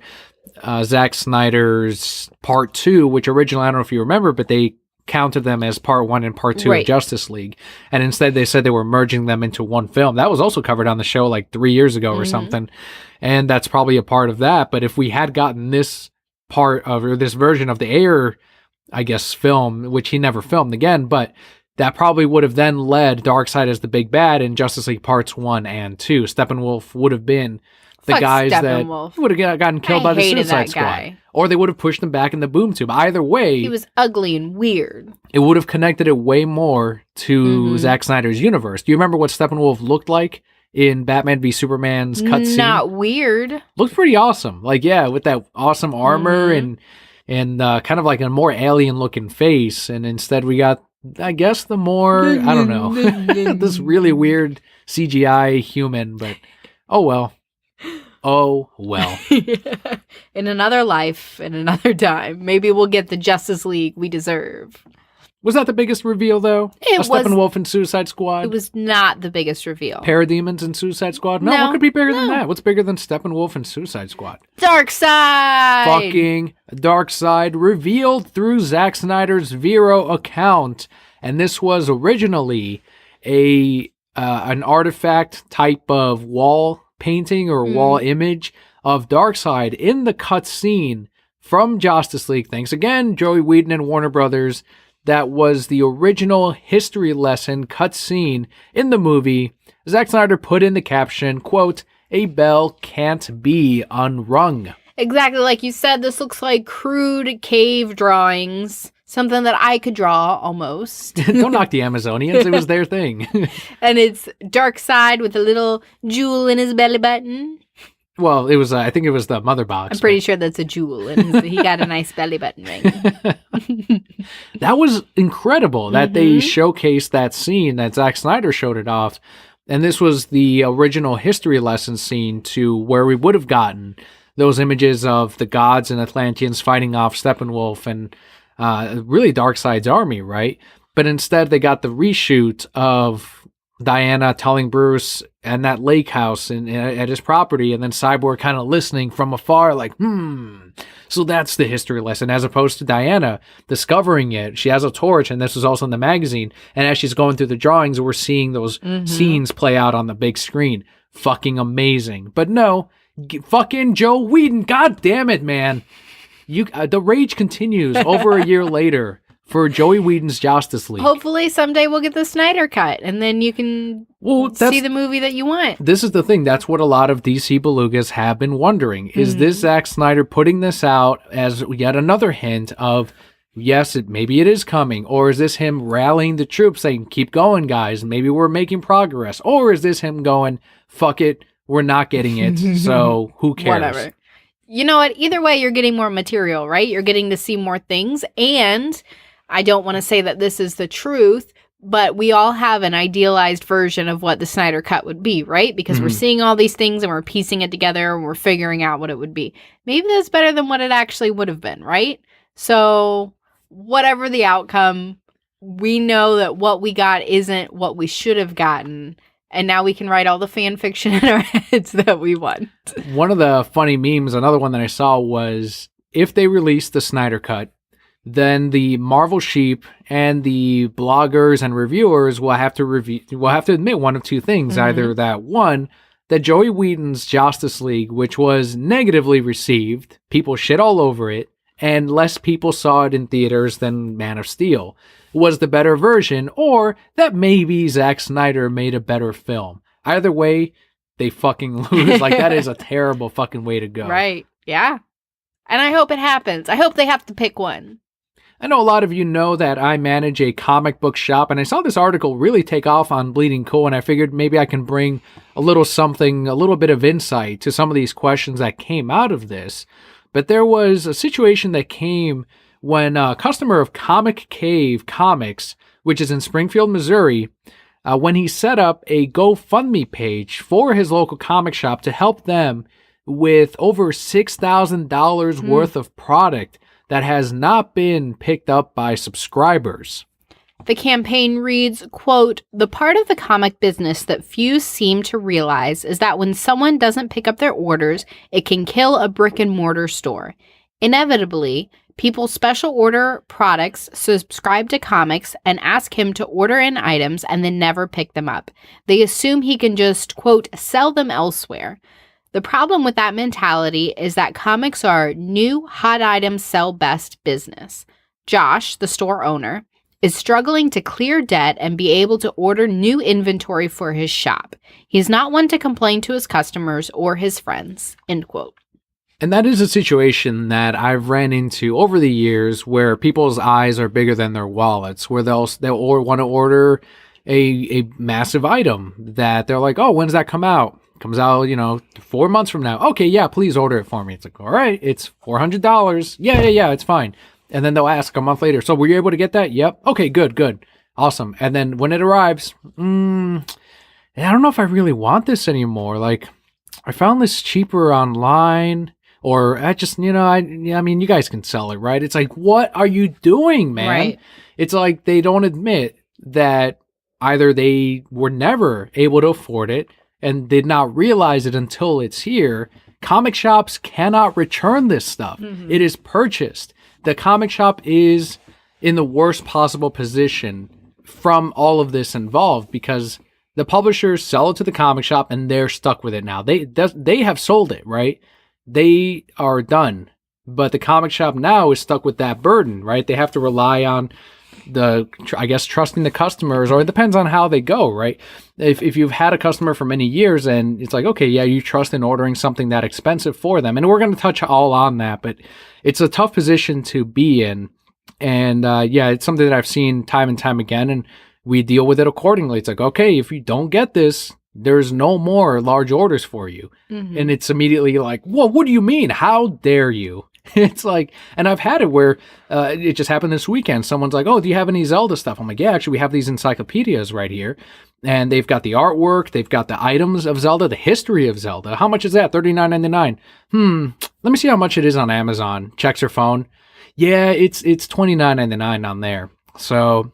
Speaker 1: Zack Snyder's Part 2, which originally, I don't know if you remember, but they counted them as Part 1 and Part 2 of Justice League. And instead they said they were merging them into one film. That was also covered on the show like 3 years ago or something. And that's probably a part of that. But if we had gotten this part of, or this version of the Ayer, I guess, film, which he never filmed again, but that probably would have then led Darkseid as the big bad in Justice League Parts 1 and 2. Steppenwolf would have been the guys that would have gotten killed by the Suicide Squad. Or they would have pushed them back in the boom tube. Either way,
Speaker 2: he was ugly and weird.
Speaker 1: It would have connected it way more to Zack Snyder's universe. Do you remember what Steppenwolf looked like in Batman v Superman's cutscene?
Speaker 2: Not weird.
Speaker 1: Looked pretty awesome. Like, yeah, with that awesome armor and kind of like a more alien-looking face. And instead we got, I guess, the more, I don't know, this really weird CGI human. But, oh well. Oh, well.
Speaker 2: In another life, in another time, maybe we'll get the Justice League we deserve.
Speaker 1: Was that the biggest reveal, though?
Speaker 2: It was.
Speaker 1: Steppenwolf and Suicide Squad?
Speaker 2: It was not the biggest reveal.
Speaker 1: Parademons and Suicide Squad? No, what could be bigger than that? What's bigger than Steppenwolf and Suicide Squad?
Speaker 2: Darkseid!
Speaker 1: Fucking Darkseid, revealed through Zack Snyder's Vero account. And this was originally an artifact type of wall painting or wall image of Darkseid in the cutscene from Justice League. Thanks again, Joey Whedon and Warner Brothers. That was the original history lesson cutscene in the movie. Zack Snyder put in the caption, quote, "A bell can't be unrung."
Speaker 2: Exactly like you said, this looks like crude cave drawings. Something that I could draw, almost.
Speaker 1: Don't knock the Amazonians. It was their thing.
Speaker 2: And it's Darkseid with a little jewel in his belly button.
Speaker 1: Well, it was. I think it was the mother box.
Speaker 2: I'm pretty sure that's a jewel. And he got a nice belly button ring.
Speaker 1: That was incredible that they showcased that scene, that Zack Snyder showed it off. And this was the original history lesson scene to where we would have gotten those images of the gods and Atlanteans fighting off Steppenwolf and really Darkseid's army, right? But instead they got the reshoot of Diana telling Bruce and that lake house at his property, and then Cyborg kind of listening from afar like, so that's the history lesson, as opposed to Diana discovering it. She has a torch, and this was also in the magazine, and as she's going through the drawings, we're seeing those scenes play out on the big screen. Fucking amazing. But no, fucking Joe Whedon, god damn it, man. The rage continues over a year later for Joey Whedon's Justice League.
Speaker 2: Hopefully someday we'll get the Snyder cut, and then you can see the movie that you want.
Speaker 1: This is the thing. That's what a lot of DC belugas have been wondering. Is this Zack Snyder putting this out as yet another hint of, yes, maybe it is coming? Or is this him rallying the troops saying, keep going, guys, maybe we're making progress? Or is this him going, fuck it, we're not getting it, so who cares?
Speaker 2: Whatever. You know what? Either way, you're getting more material, right? You're getting to see more things. And I don't want to say that this is the truth, but we all have an idealized version of what the Snyder Cut would be, right? Because we're seeing all these things and we're piecing it together and we're figuring out what it would be. Maybe that's better than what it actually would have been, right? So whatever the outcome, we know that what we got isn't what we should have gotten. And now we can write all the fan fiction in our heads that we want.
Speaker 1: One of the funny memes, another one that I saw was, if they release the Snyder Cut, then the Marvel sheep and the bloggers and reviewers will have to admit one of two things. Either that, one, that Joey Whedon's Justice League, which was negatively received, people shit all over it, and less people saw it in theaters than Man of Steel was the better version, or that maybe Zack Snyder made a better film. Either way, they fucking lose. Like, that is a terrible fucking way to go.
Speaker 2: Right. Yeah. And I hope it happens. I hope they have to pick one.
Speaker 1: I know a lot of you know that I manage a comic book shop, and I saw this article really take off on Bleeding Cool, and I figured maybe I can bring a little bit of insight to some of these questions that came out of this. But there was a situation that came when a customer of Comic Cave Comics, which is in Springfield, Missouri, when he set up a GoFundMe page for his local comic shop to help them with over $6,000 worth of product that has not been picked up by subscribers.
Speaker 2: The campaign reads, quote, "The part of the comic business that few seem to realize is that when someone doesn't pick up their orders, it can kill a brick and mortar store. Inevitably, people special order products, subscribe to comics, and ask him to order in items and then never pick them up. They assume he can just, quote, sell them elsewhere. The problem with that mentality is that comics are new, hot items sell best business. Josh, the store owner, is struggling to clear debt and be able to order new inventory for his shop. He's not one to complain to his customers or his friends," end quote.
Speaker 1: And that is a situation that I've ran into over the years where people's eyes are bigger than their wallets, where they'll want to order a massive item that they're like, oh, when's that come out? Comes out, 4 months from now. Okay, yeah, please order it for me. It's like, all right, it's $400. Yeah, it's fine. And then they'll ask a month later, so were you able to get that? Yep. Okay, good. Awesome. And then when it arrives, I don't know if I really want this anymore. Like, I found this cheaper online, or I just, you guys can sell it, right? It's like, what are you doing, man?
Speaker 2: Right.
Speaker 1: It's like they don't admit that either they were never able to afford it and did not realize it until it's here. Comic shops cannot return this stuff. Mm-hmm. It is purchased. The comic shop is in the worst possible position from all of this involved because the publishers sell it to the comic shop and they're stuck with it now. They have sold it, right? They are done. But the comic shop now is stuck with that burden, right? They have to rely on trusting the customers, or it depends on how they go, right? If you've had a customer for many years and it's like, okay, yeah, you trust in ordering something that expensive for them. And we're going to touch all on that, but it's a tough position to be in. And it's something that I've seen time and time again, and we deal with it accordingly. It's like, okay, if you don't get this, there's no more large orders for you. Mm-hmm. And it's immediately like, whoa, what do you mean? How dare you? It's like, and I've had it where it just happened this weekend. Someone's like, oh, do you have any Zelda stuff? I'm like, yeah, actually, we have these encyclopedias right here. And they've got the artwork. They've got the items of Zelda, the history of Zelda. How much is that? $39.99. Let me see how much it is on Amazon. Checks her phone. Yeah, it's $29.99 on there. So,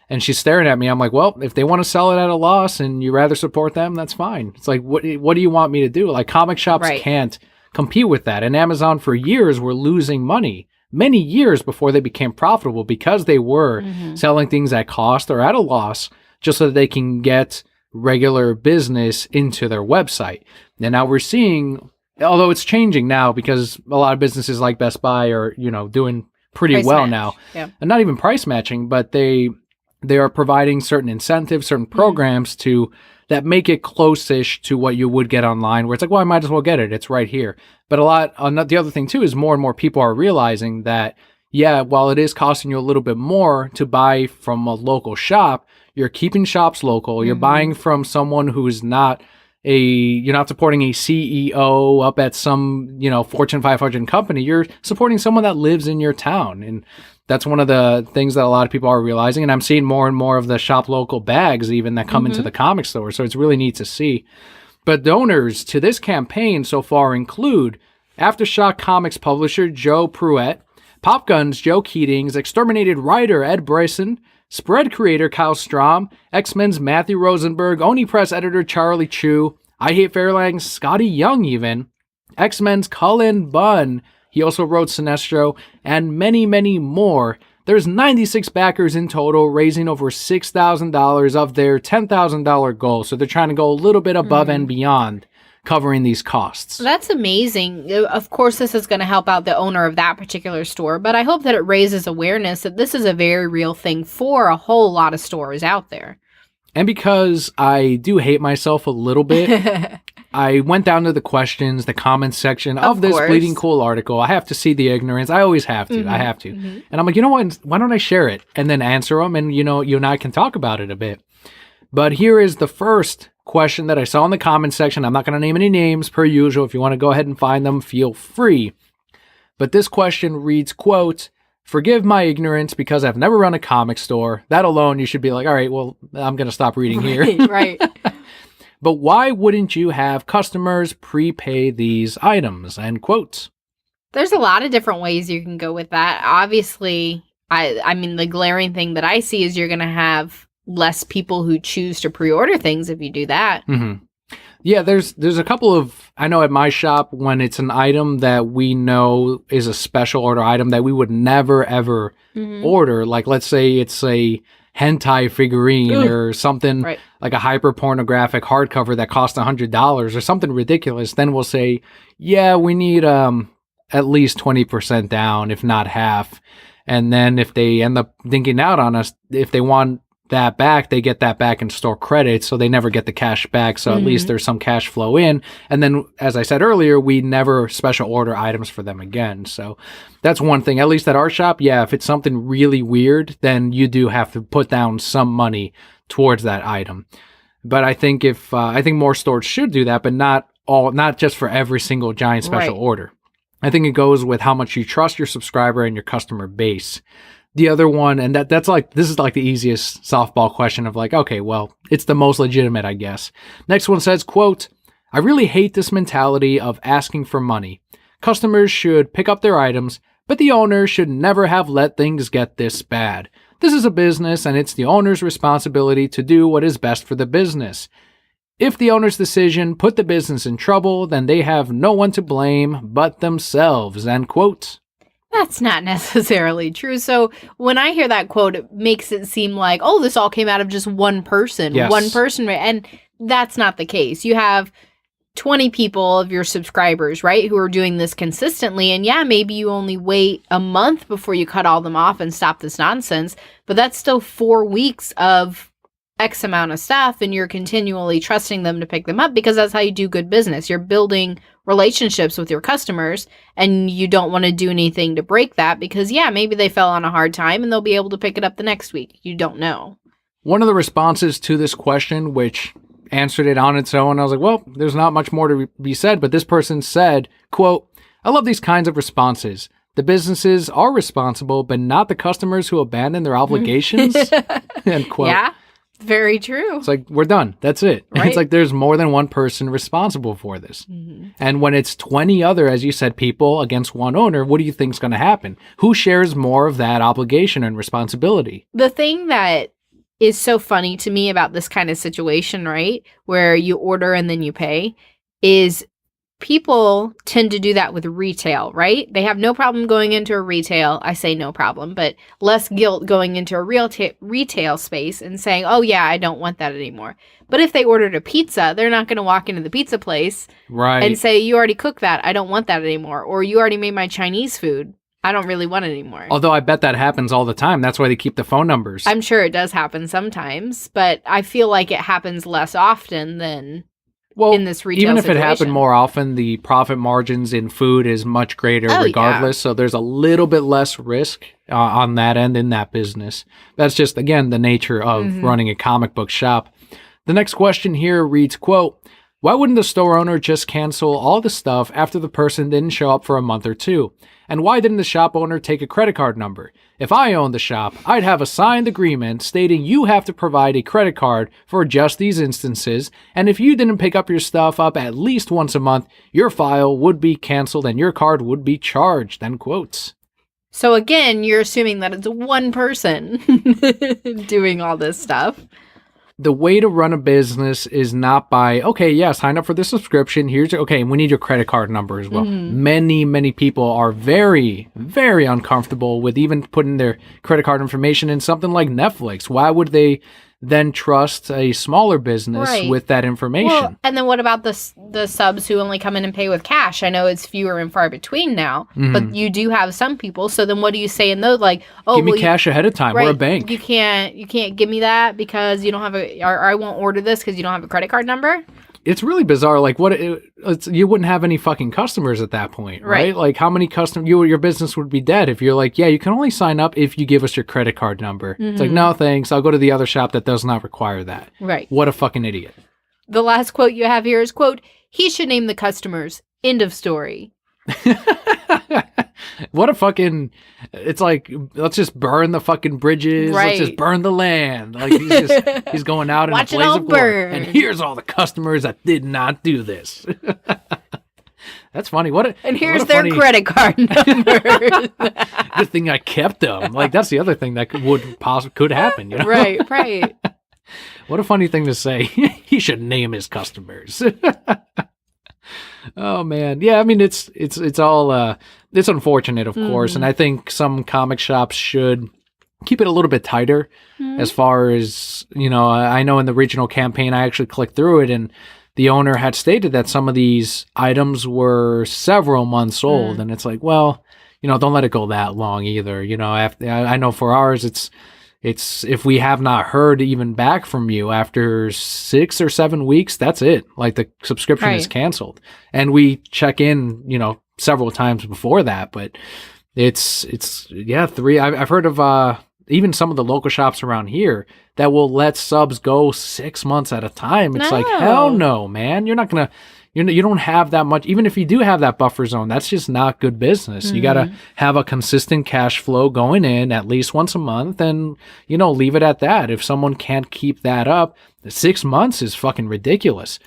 Speaker 1: and she's staring at me. I'm like, well, if they want to sell it at a loss and you rather support them, that's fine. It's like, what do you want me to do? Like, comic shops can't compete with that. And Amazon for years were losing money, many years before they became profitable, because they were selling things at cost or at a loss just so that they can get regular business into their website. And now we're seeing, although it's changing now because a lot of businesses like Best Buy are, doing pretty
Speaker 2: price
Speaker 1: well
Speaker 2: match.
Speaker 1: Now.
Speaker 2: Yeah.
Speaker 1: And not even price matching, but they are providing certain incentives, certain programs that make it close-ish to what you would get online, where it's like, well, I might as well get it. It's right here. But the other thing too is more and more people are realizing that, yeah, while it is costing you a little bit more to buy from a local shop, you're keeping shops local. You're buying from someone who's you're not supporting a CEO up at some, Fortune 500 company. You're supporting someone that lives in your town. And that's one of the things that a lot of people are realizing. And I'm seeing more and more of the shop local bags even that come into the comic store. So it's really neat to see. But donors to this campaign so far include Aftershock Comics publisher Joe Pruitt, Pop Guns Joe Keatings, Exterminated writer Ed Bryson, Spread creator Kyle Strom, X-Men's Matthew Rosenberg, Oni Press editor Charlie Chu, I Hate Fairlang's Scotty Young even, X-Men's Cullen Bunn, he also wrote Sinestro, and many, many more. There's 96 backers in total, raising over $6,000 of their $10,000 goal. So they're trying to go a little bit above and beyond covering these costs.
Speaker 2: That's amazing. Of course, this is going to help out the owner of that particular store, but I hope that it raises awareness that this is a very real thing for a whole lot of stores out there.
Speaker 1: And because I do hate myself a little bit, I went down to the questions, the comments section of this Bleeding Cool article. I have to see the ignorance. I always have to. I have to. And I'm like, you know what? Why don't I share it and then answer them? And, you and I can talk about it a bit. But here is the first question that I saw in the comment section. I'm not going to name any names per usual. If you want to go ahead and find them, feel free. But this question reads, quote, "Forgive my ignorance because I've never run a comic store." That alone, you should be like, all right, well, I'm going to stop reading here.
Speaker 2: Right.
Speaker 1: But why wouldn't you have customers prepay these items? End quote.
Speaker 2: There's a lot of different ways you can go with that. Obviously, I mean, the glaring thing that I see is you're going to have less people who choose to pre-order things if you do that.
Speaker 1: Mm-hmm. Yeah, there's a couple of, I know at my shop, when it's an item that we know is a special order item that we would never, ever order, like let's say it's a hentai figurine or something like a hyper pornographic hardcover that costs $100 or something ridiculous, then we'll say, yeah, we need at least 20% down, if not half. And then if they end up dinking out on us, if they want that back, they get that back in store credits, so they never get the cash back, so at least there's some cash flow in. And then, as I said earlier, we never special order items for them again. So that's one thing, at least at our shop. Yeah, if it's something really weird, then you do have to put down some money towards that item. But I think I think more stores should do that, but not just for every single giant special order. I think it goes with how much you trust your subscriber and your customer base. The other one, and this is like the easiest softball question of like, okay, well, it's the most legitimate, I guess. Next one says, quote, "I really hate this mentality of asking for money. Customers should pick up their items, but the owner should never have let things get this bad. This is a business, and it's the owner's responsibility to do what is best for the business. If the owner's decision put the business in trouble, then they have no one to blame but themselves." End quote.
Speaker 2: That's not necessarily true. So when I hear that quote, it makes it seem like, oh, this all came out of just one person.
Speaker 1: Yes.
Speaker 2: One person. And that's not the case. You have 20 people of your subscribers, right, who are doing this consistently. And yeah, maybe you only wait a month before you cut all them off and stop this nonsense. But that's still 4 weeks of X amount of stuff, and you're continually trusting them to pick them up because that's how you do good business. You're building relationships with your customers, and you don't want to do anything to break that because, yeah, maybe they fell on a hard time and they'll be able to pick it up the next week. You don't know.
Speaker 1: One of the responses to this question, which answered it on its own, I was like, well, there's not much more to be said, but this person said, quote, "I love these kinds of responses. The businesses are responsible, but not the customers who abandon their obligations." End quote.
Speaker 2: Yeah. Very true.
Speaker 1: It's like, we're done. That's it. Right? It's like there's more than one person responsible for this. And when it's 20 other, as you said, people against one owner, what do you think is going to happen? Who shares more of that obligation and responsibility?
Speaker 2: The thing that is so funny to me about this kind of situation, right, where you order and then you pay, is people tend to do that with retail, right? They have no problem going into a retail. I say no problem, but less guilt going into a retail space and saying, oh yeah, I don't want that anymore. But if they ordered a pizza, they're not going to walk into the pizza place and say, you already cooked that. I don't want that anymore. Or you already made my Chinese food. I don't really want it anymore.
Speaker 1: Although I bet that happens all the time. That's why they keep the phone numbers.
Speaker 2: I'm sure it does happen sometimes, but I feel like it happens less often than...
Speaker 1: Well,
Speaker 2: in this retail
Speaker 1: even if
Speaker 2: situation.
Speaker 1: It happened more often, the profit margins in food is much greater regardless. So there's a little bit less risk on that end in that business. That's just, again, the nature of running a comic book shop. The next question here reads, quote, "Why wouldn't the store owner just cancel all the stuff after the person didn't show up for a month or two? And why didn't the shop owner take a credit card number? If I owned the shop, I'd have a signed agreement stating you have to provide a credit card for just these instances, and if you didn't pick up your stuff up at least once a month, your file would be canceled and your card would be charged." End quotes.
Speaker 2: So again, you're assuming that it's one person doing all this stuff.
Speaker 1: The way to run a business is not by, okay, yeah, sign up for the subscription. Okay, we need your credit card number as well. Many, many people are very, very uncomfortable with even putting their credit card information in something like Netflix. Why would they then trust a smaller business
Speaker 2: Right.
Speaker 1: with that information.
Speaker 2: Well, and then what about the subs who only come in and pay with cash? I know it's fewer and far between now, but you do have some people. So then what do you say in those? Like, oh,
Speaker 1: give me cash ahead of time.
Speaker 2: right,
Speaker 1: We're a bank.
Speaker 2: You can't give me that because you don't have or I won't order this because you don't have a credit card number.
Speaker 1: It's really bizarre. Like, you wouldn't have any fucking customers at that point, right? Like, how many customers, your business would be dead if you're like, yeah, you can only sign up if you give us your credit card number. It's like, no, thanks. I'll go to the other shop that does not require that.
Speaker 2: Right.
Speaker 1: What a fucking idiot.
Speaker 2: The last quote you have here is, quote, he should name the customers. End of story.
Speaker 1: What a fucking, it's like, let's just burn the fucking bridges.
Speaker 2: Right.
Speaker 1: Let's just burn the land. Like, he's going out in a
Speaker 2: Watch it
Speaker 1: blaze
Speaker 2: all
Speaker 1: of glory.
Speaker 2: burn.
Speaker 1: And here's all the customers that did not do this. That's funny.
Speaker 2: And here's
Speaker 1: what a
Speaker 2: their
Speaker 1: funny,
Speaker 2: credit card numbers.
Speaker 1: good thing I kept them. Like, that's the other thing that could happen, you know?
Speaker 2: Right.
Speaker 1: What a funny thing to say. He should name his customers. Oh man. Yeah, I mean it's all it's unfortunate, of course, and I think some comic shops should keep it a little bit tighter as far as, I know in the regional campaign I actually clicked through it and the owner had stated that some of these items were several months old and it's like, well, don't let it go that long either. I know for ours it's if we have not heard even back from you after 6 or 7 weeks, that's it. Like the subscription is canceled. And we check in, several times before that, but it's 3. I've heard of even some of the local shops around here that will let subs go 6 months at a time. It's like, hell no, man. You're not going to, you don't have that much. Even if you do have that buffer zone, that's just not good business. You got to have a consistent cash flow going in at least once a month and, leave it at that. If someone can't keep that up, 6 months is fucking ridiculous.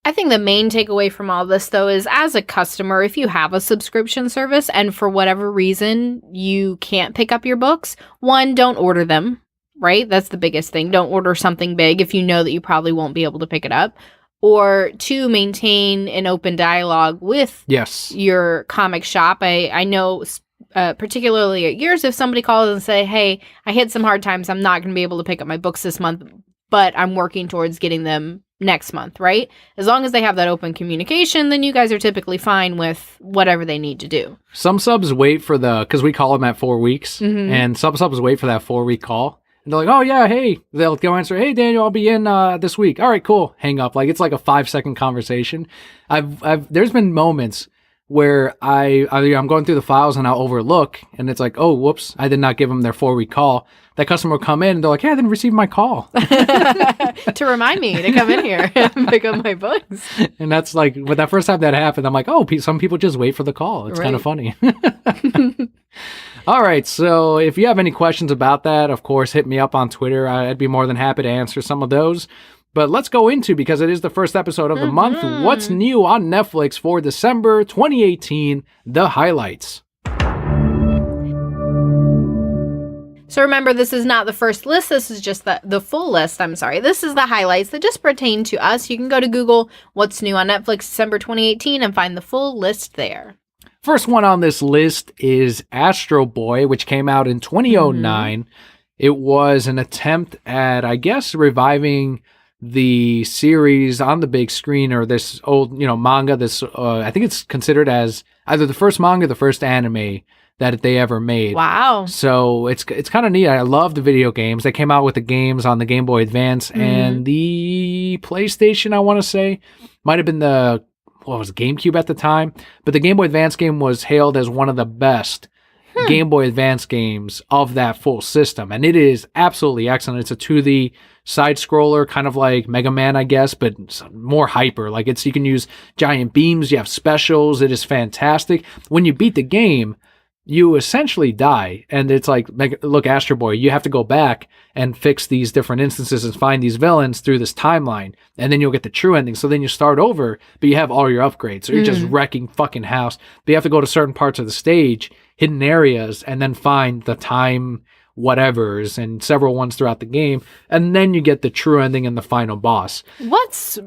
Speaker 2: I think the main takeaway from all this, though, is as a customer, if you have a subscription service and for whatever reason you can't pick up your books, one, don't order them, right? That's the biggest thing. Don't order something big if you know that you probably won't be able to pick it up. Or 2, maintain an open dialogue with your comic shop. I know particularly at yours, if somebody calls and say, hey, I hit some hard times, I'm not going to be able to pick up my books this month, but I'm working towards getting them next month, right? As long as they have that open communication, then you guys are typically fine with whatever they need to do.
Speaker 1: Some subs wait for because we call them at 4 weeks, and some subs wait for that 4-week call. And they're like, oh yeah, hey, they'll go answer, hey Daniel, I'll be in this week. All right, cool. Hang up. Like it's like a 5-second conversation. There's been moments where I'm going through the files and I'll overlook and it's like, oh, whoops, I did not give them their 4-week call. That customer will come in and they're like, hey, I didn't receive my call.
Speaker 2: To remind me to come in here and pick up my books.
Speaker 1: And that's like, but that first time that happened, I'm like, oh, some people just wait for the call. It's kind of funny. All right, so if you have any questions about that, of course, hit me up on Twitter. I'd be more than happy to answer some of those. But let's go into, because it is the first episode of the month, what's new on Netflix for December 2018, the highlights.
Speaker 2: So remember, this is not the first list. This is just the full list. I'm sorry. This is the highlights that just pertain to us. You can go to Google what's new on Netflix December 2018 and find the full list there.
Speaker 1: First one on this list is Astro Boy, which came out in 2009. It was an attempt at, I guess, reviving the series on the big screen, or this old, manga. This, I think it's considered as either the first manga or the first anime that they ever made.
Speaker 2: Wow.
Speaker 1: So it's kind of neat. I love the video games. They came out with the games on the Game Boy Advance and the PlayStation, I want to say. Might have been the GameCube at the time, but the Game Boy Advance game was hailed as one of the best Game Boy Advance games of that full system, and it is absolutely excellent. It's a 2D side scroller, kind of like Mega Man, I guess, but more hyper. Like you can use giant beams, you have specials. It is fantastic. When you beat the game, you essentially die, and it's like, look, Astro Boy, you have to go back and fix these different instances and find these villains through this timeline, and then you'll get the true ending. So then you start over, but you have all your upgrades, so you're just wrecking fucking house. But you have to go to certain parts of the stage, hidden areas, and then find the time whatevers and several ones throughout the game, and then you get the true ending and the final boss.
Speaker 2: That's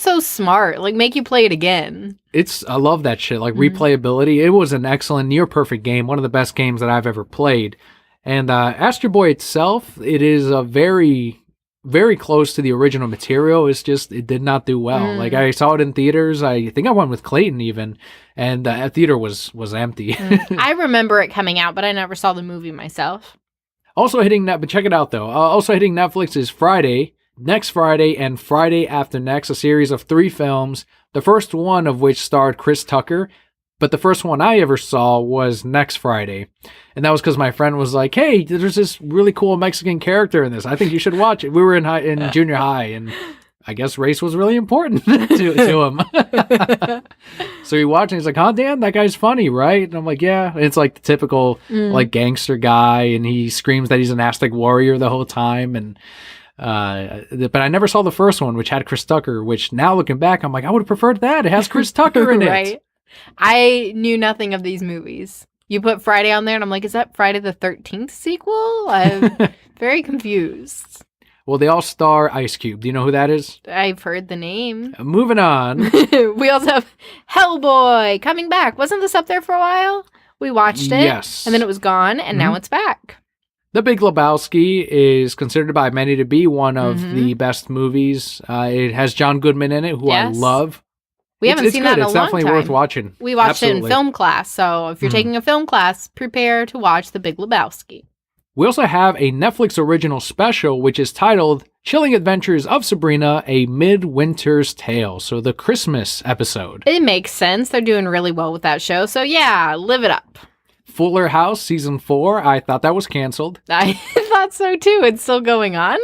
Speaker 2: so smart. Like, make you play it again.
Speaker 1: I love that shit. Like, replayability. It was an excellent, near perfect game. One of the best games that I've ever played. And Astro Boy itself, it is a very very close to the original material. It's just, it did not do well. Like, I saw it in theaters. I think I went with Clayton even, and that theater was empty.
Speaker 2: I remember it coming out, but I never saw the movie myself.
Speaker 1: Also hitting but check it out though. Also hitting Netflix is Friday, next Friday, and Friday after next, a series of 3 films. The first one of which starred Chris Tucker, but the first one I ever saw was next Friday. And that was because my friend was like, hey, there's this really cool Mexican character in this. I think you should watch it. We were in junior high, and I guess race was really important to him. So he watched, and he's like, huh, Dan, that guy's funny, right? And I'm like, yeah. And it's like the typical like gangster guy, and he screams that he's an Aztec warrior the whole time. And but I never saw the first one, which had Chris Tucker, which now looking back, I'm like, I would have preferred that. It has Chris Tucker in it.
Speaker 2: Right. I knew nothing of these movies. You put Friday on there, and I'm like, is that Friday the 13th sequel? I'm very confused.
Speaker 1: Well, they all star Ice Cube. Do you know who that is?
Speaker 2: I've heard the name.
Speaker 1: Moving on.
Speaker 2: We also have Hellboy coming back. Wasn't this up there for a while? We watched it.
Speaker 1: Yes.
Speaker 2: And then it was gone, and now it's back.
Speaker 1: The Big Lebowski is considered by many to be one of the best movies. It has John Goodman in it, who I love.
Speaker 2: We haven't seen that in a long time.
Speaker 1: It's definitely worth watching.
Speaker 2: We watched it in film class, so if you're taking a film class, prepare to watch The Big Lebowski.
Speaker 1: We also have a Netflix original special, which is titled Chilling Adventures of Sabrina, A Midwinter's Tale. So the Christmas episode.
Speaker 2: It makes sense. They're doing really well with that show, so yeah, live it up.
Speaker 1: Fuller House Season 4, I thought that was canceled.
Speaker 2: I thought so too. It's still going on.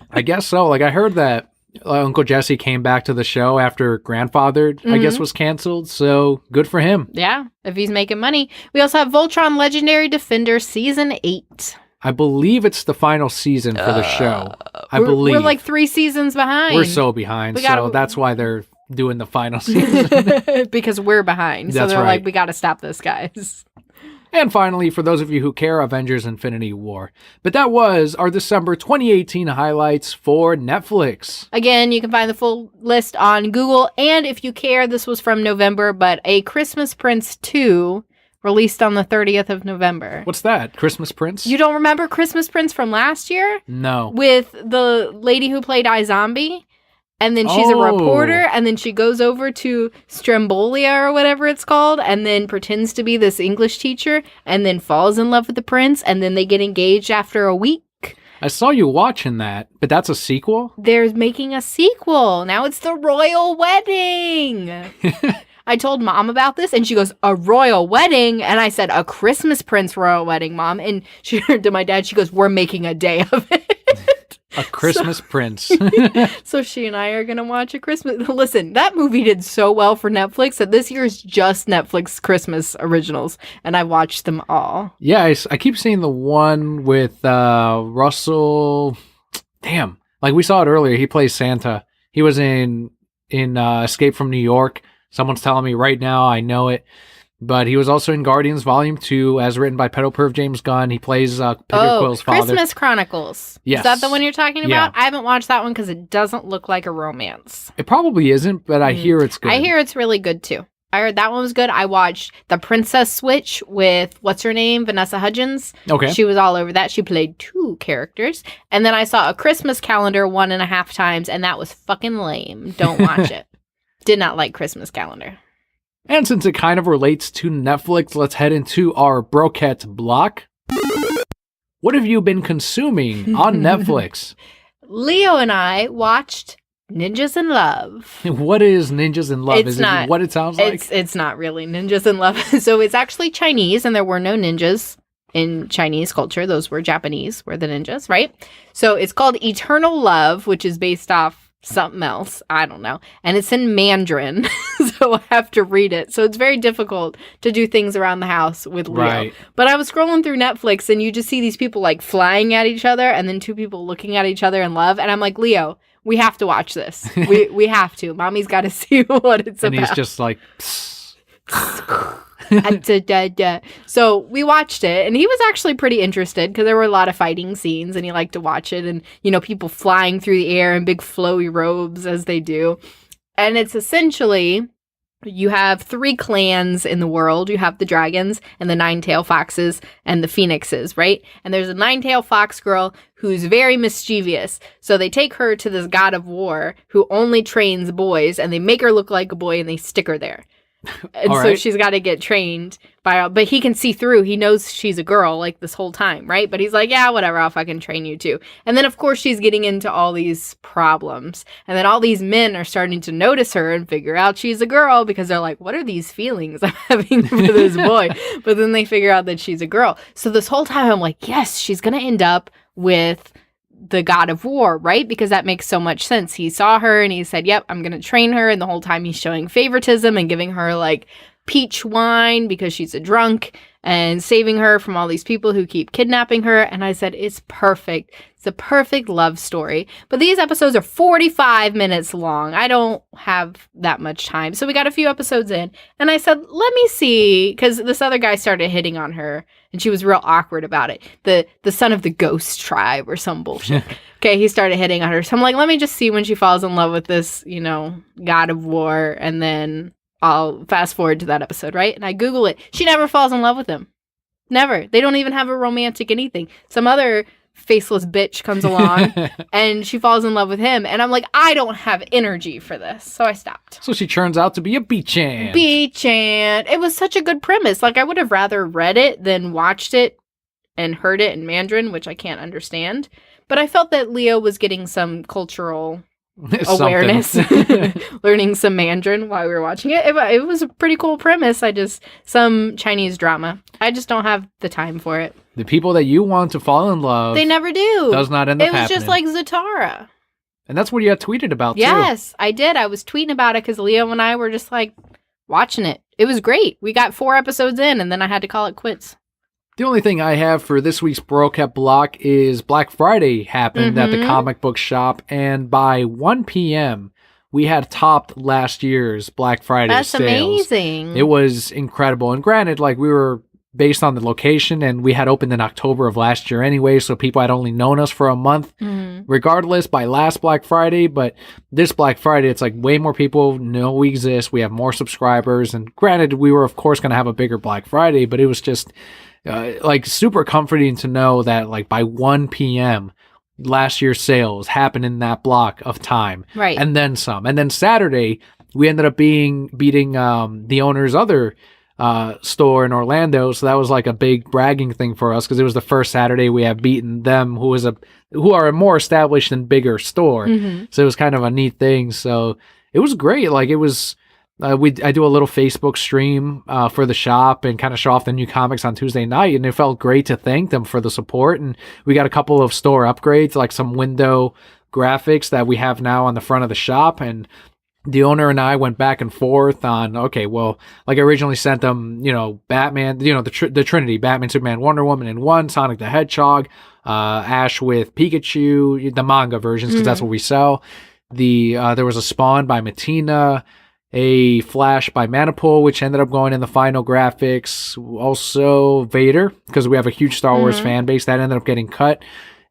Speaker 1: I guess so. Like, I heard that Uncle Jesse came back to the show after Grandfathered, I guess, was canceled. So good for him.
Speaker 2: Yeah, if he's making money. We also have Voltron Legendary Defender Season 8.
Speaker 1: I believe it's the final season for the show. We're
Speaker 2: like 3 seasons behind.
Speaker 1: We're so behind. So that's why they're doing the final season.
Speaker 2: Because we're behind. So they're like, we got to stop this, guys.
Speaker 1: And finally, for those of you who care, Avengers Infinity War. But that was our December 2018 highlights for Netflix.
Speaker 2: Again, you can find the full list on Google. And if you care, this was from November, but A Christmas Prince 2 released on the 30th of November.
Speaker 1: What's that? Christmas Prince?
Speaker 2: You don't remember Christmas Prince from last year?
Speaker 1: No.
Speaker 2: With the lady who played iZombie? And then she's a reporter, and then she goes over to Strombolia or whatever it's called, and then pretends to be this English teacher, and then falls in love with the prince, and then they get engaged after a week.
Speaker 1: I saw you watching that, but that's a sequel?
Speaker 2: They're making a sequel. Now it's the royal wedding. I told Mom about this, and she goes, a royal wedding? And I said, a Christmas Prince royal wedding, Mom. And she heard to my dad, she goes, we're making a day of it.
Speaker 1: A Christmas Prince.
Speaker 2: So she and I are going to watch a Christmas. Listen, that movie did so well for Netflix that this year's just Netflix Christmas originals. And I watched them all.
Speaker 1: Yeah, I keep seeing the one with Russell. Damn. Like we saw it earlier. He plays Santa. He was in Escape from New York. Someone's telling me right now. I know it. But he was also in Guardians Volume 2, as written by Pedo Perv James Gunn. He plays Peter Quill's father.
Speaker 2: Christmas Chronicles.
Speaker 1: Yes.
Speaker 2: Is that the one you're talking about?
Speaker 1: Yeah.
Speaker 2: I haven't watched that one because it doesn't look like a romance.
Speaker 1: It probably isn't, but I hear it's good.
Speaker 2: I hear it's really good, too. I heard that one was good. I watched The Princess Switch with, what's her name? Vanessa Hudgens.
Speaker 1: Okay.
Speaker 2: She was all over that. She played 2 characters. And then I saw A Christmas Calendar 1.5 times, and that was fucking lame. Don't watch it. Did not like Christmas Calendar.
Speaker 1: And since it kind of relates to Netflix, let's head into our Broquette block. What have you been consuming on Netflix?
Speaker 2: Leo and I watched Ninjas in Love.
Speaker 1: What is Ninjas in Love? Is it what it sounds like?
Speaker 2: It's not really Ninjas in Love. So it's actually Chinese, and there were no ninjas in Chinese culture. Those were Japanese, were the ninjas, right? So it's called Eternal Love, which is based off something else. I don't know. And it's in Mandarin, so I have to read it. So it's very difficult to do things around the house with Leo.
Speaker 1: Right.
Speaker 2: But I was scrolling through Netflix, and you just see these people like flying at each other, and then 2 people looking at each other in love. And I'm like, Leo, we have to watch this. We have to. Mommy's got to see what it's
Speaker 1: and
Speaker 2: about.
Speaker 1: And he's just like...
Speaker 2: So we watched it, and he was actually pretty interested because there were a lot of fighting scenes, and he liked to watch it, and people flying through the air in big flowy robes as they do. And it's essentially you have 3 clans in the world. You have the dragons and the 9-tailed foxes and the phoenixes, right? And there's a 9-tailed fox girl who's very mischievous. So they take her to this god of war who only trains boys, and they make her look like a boy and they stick her there. And so she's got to get trained but he can see through. He knows she's a girl like this whole time, right? But he's like, yeah, whatever, I'll fucking train you too. And then of course she's getting into all these problems. And then all these men are starting to notice her and figure out she's a girl because they're like, what are these feelings I'm having for this boy? But then they figure out that she's a girl. So this whole time I'm like, yes, she's going to end up with the god of war, right? Because that makes so much sense. He saw her and he said, yep, I'm going to train her. And the whole time he's showing favoritism and giving her like peach wine because she's a drunk and saving her from all these people who keep kidnapping her. And I said, it's perfect. It's a perfect love story. But these episodes are 45 minutes long. I don't have that much time. So we got a few episodes in and I said, let me see, because this other guy started hitting on her and she was real awkward about it. The son of the ghost tribe or some bullshit. Okay, he started hitting on her. So I'm like, let me just see when she falls in love with this, god of war, and then I'll fast forward to that episode, right? And I Google it. She never falls in love with him. Never. They don't even have a romantic anything. Some other faceless bitch comes along and she falls in love with him. And I'm like, I don't have energy for this. So I stopped.
Speaker 1: So she turns out to be a beach ant.
Speaker 2: Beach ant. It was such a good premise. Like, I would have rather read it than watched it and heard it in Mandarin, which I can't understand. But I felt that Leo was getting some cultural awareness, learning some Mandarin while we were watching it. It was a pretty cool premise. Some Chinese drama. I just don't have the time for it.
Speaker 1: The people that you want to fall in love,
Speaker 2: they never do.
Speaker 1: Does not end up happening.
Speaker 2: It was just like Zatara.
Speaker 1: And that's what you had tweeted about, too.
Speaker 2: Yes, I did. I was tweeting about it because Leo and I were just like watching it. It was great. We got 4 episodes in and then I had to call it quits.
Speaker 1: The only thing I have for this week's Brokept block is Black Friday happened at the comic book shop, and by 1 p.m., we had topped last year's Black Friday sales.
Speaker 2: That's amazing.
Speaker 1: It was incredible. And granted, like, we were based on the location, and we had opened in October of last year anyway, so people had only known us for a month. Regardless, by last Black Friday, but this Black Friday, it's like way more people know we exist. We have more subscribers, and granted, we were, of course, going to have a bigger Black Friday, but it was just like super comforting to know that like by 1 p.m. last year's sales happened in that block of time.
Speaker 2: Right.
Speaker 1: And then some. And then Saturday, we ended up beating the owner's other store in Orlando. So that was like a big bragging thing for us because it was the first Saturday we have beaten them, who are a more established and bigger store. So it was kind of a neat thing. So it was great. Like, it was... I do a little Facebook stream for the shop and kind of show off the new comics on Tuesday night, and it felt great to thank them for the support. And we got a couple of store upgrades, like some window graphics that we have now on the front of the shop. And the owner and I went back and forth on, okay, well, like I originally sent them, Batman, the Trinity, Batman, Superman, Wonder Woman in one, Sonic the Hedgehog, Ash with Pikachu, the manga versions, because that's what we sell. There was a Spawn by Matina, a Flash by Manipool, which ended up going in the final graphics. Also Vader, because we have a huge Star Wars fan base, that ended up getting cut.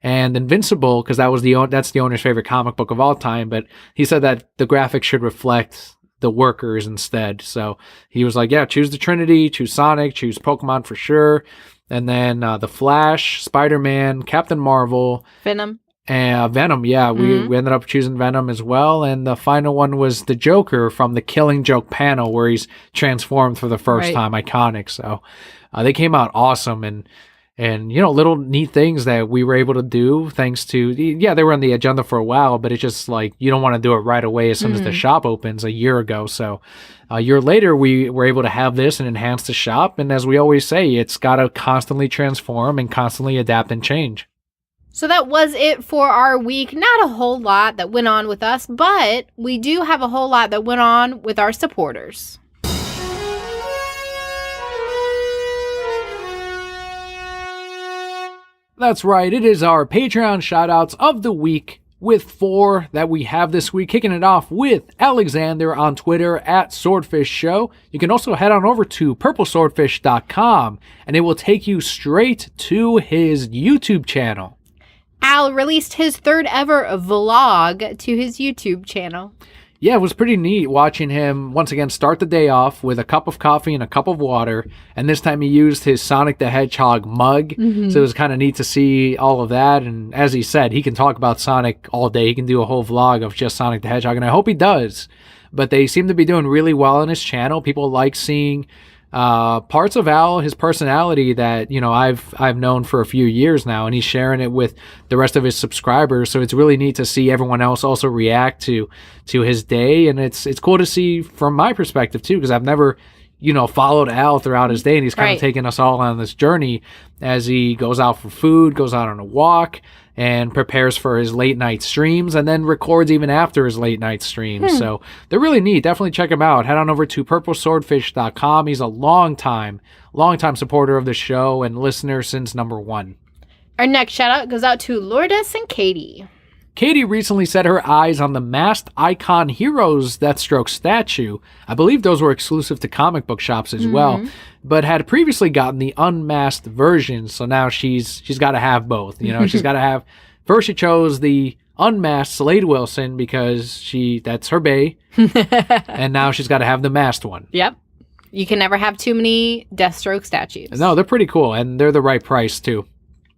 Speaker 1: And Invincible, because that's the owner's favorite comic book of all time, but he said that the graphics should reflect the workers instead. So he was like, yeah, choose the Trinity, choose Sonic, choose Pokemon for sure. And then the Flash, Spider-Man, Captain Marvel,
Speaker 2: Venom,
Speaker 1: yeah. We ended up choosing Venom as well. And the final one was the Joker from the Killing Joke panel where he's transformed for the first time. Iconic. So they came out awesome. And little neat things that we were able to do thanks to, they were on the agenda for a while, but it's just like, you don't want to do it right away as soon as the shop opens a year ago. So a year later, we were able to have this and enhance the shop. And as we always say, it's got to constantly transform and constantly adapt and change.
Speaker 2: So that was it for our week. Not a whole lot that went on with us, but we do have a whole lot that went on with our supporters.
Speaker 1: That's right. It is our Patreon shoutouts of the week with 4 that we have this week. Kicking it off with Alexander on Twitter at Swordfish Show. You can also head on over to purpleswordfish.com and it will take you straight to his YouTube channel.
Speaker 2: Al released his 3rd ever vlog to his YouTube channel.
Speaker 1: Yeah, it was pretty neat watching him once again start the day off with a cup of coffee and a cup of water. And this time he used his Sonic the Hedgehog mug.
Speaker 2: Mm-hmm.
Speaker 1: So it was kind of neat to see all of that. And as he said, he can talk about Sonic all day. He can do a whole vlog of just Sonic the Hedgehog. And I hope he does. But they seem to be doing really well on his channel. People like seeing parts of Al, his personality that, you know, I've known for a few years now, and he's sharing it with the rest of his subscribers. So it's really neat to see everyone else also react to his day, and it's cool to see from my perspective too, because I've never, you know, followed Al throughout his day, and he's kind of taking us all on this journey as he goes out for food, goes out on a walk, and prepares for his late night streams, and then records even after his late night streams. So they're really neat. Definitely check him out. Head on over to purpleswordfish.com. He's a long time supporter of the show and listener since number 1.
Speaker 2: Our next shout out goes out to Lourdes and Katie.
Speaker 1: Katie recently set her eyes on the masked icon Heroes Deathstroke statue. I believe those were exclusive to comic book shops as well, but had previously gotten the unmasked version. So now she's got to have both. You know, she's got to have. First, she chose the unmasked Slade Wilson because that's her bae, and now she's got to have the masked one.
Speaker 2: Yep. You can never have too many Deathstroke statues.
Speaker 1: No, they're pretty cool, and they're the right price too.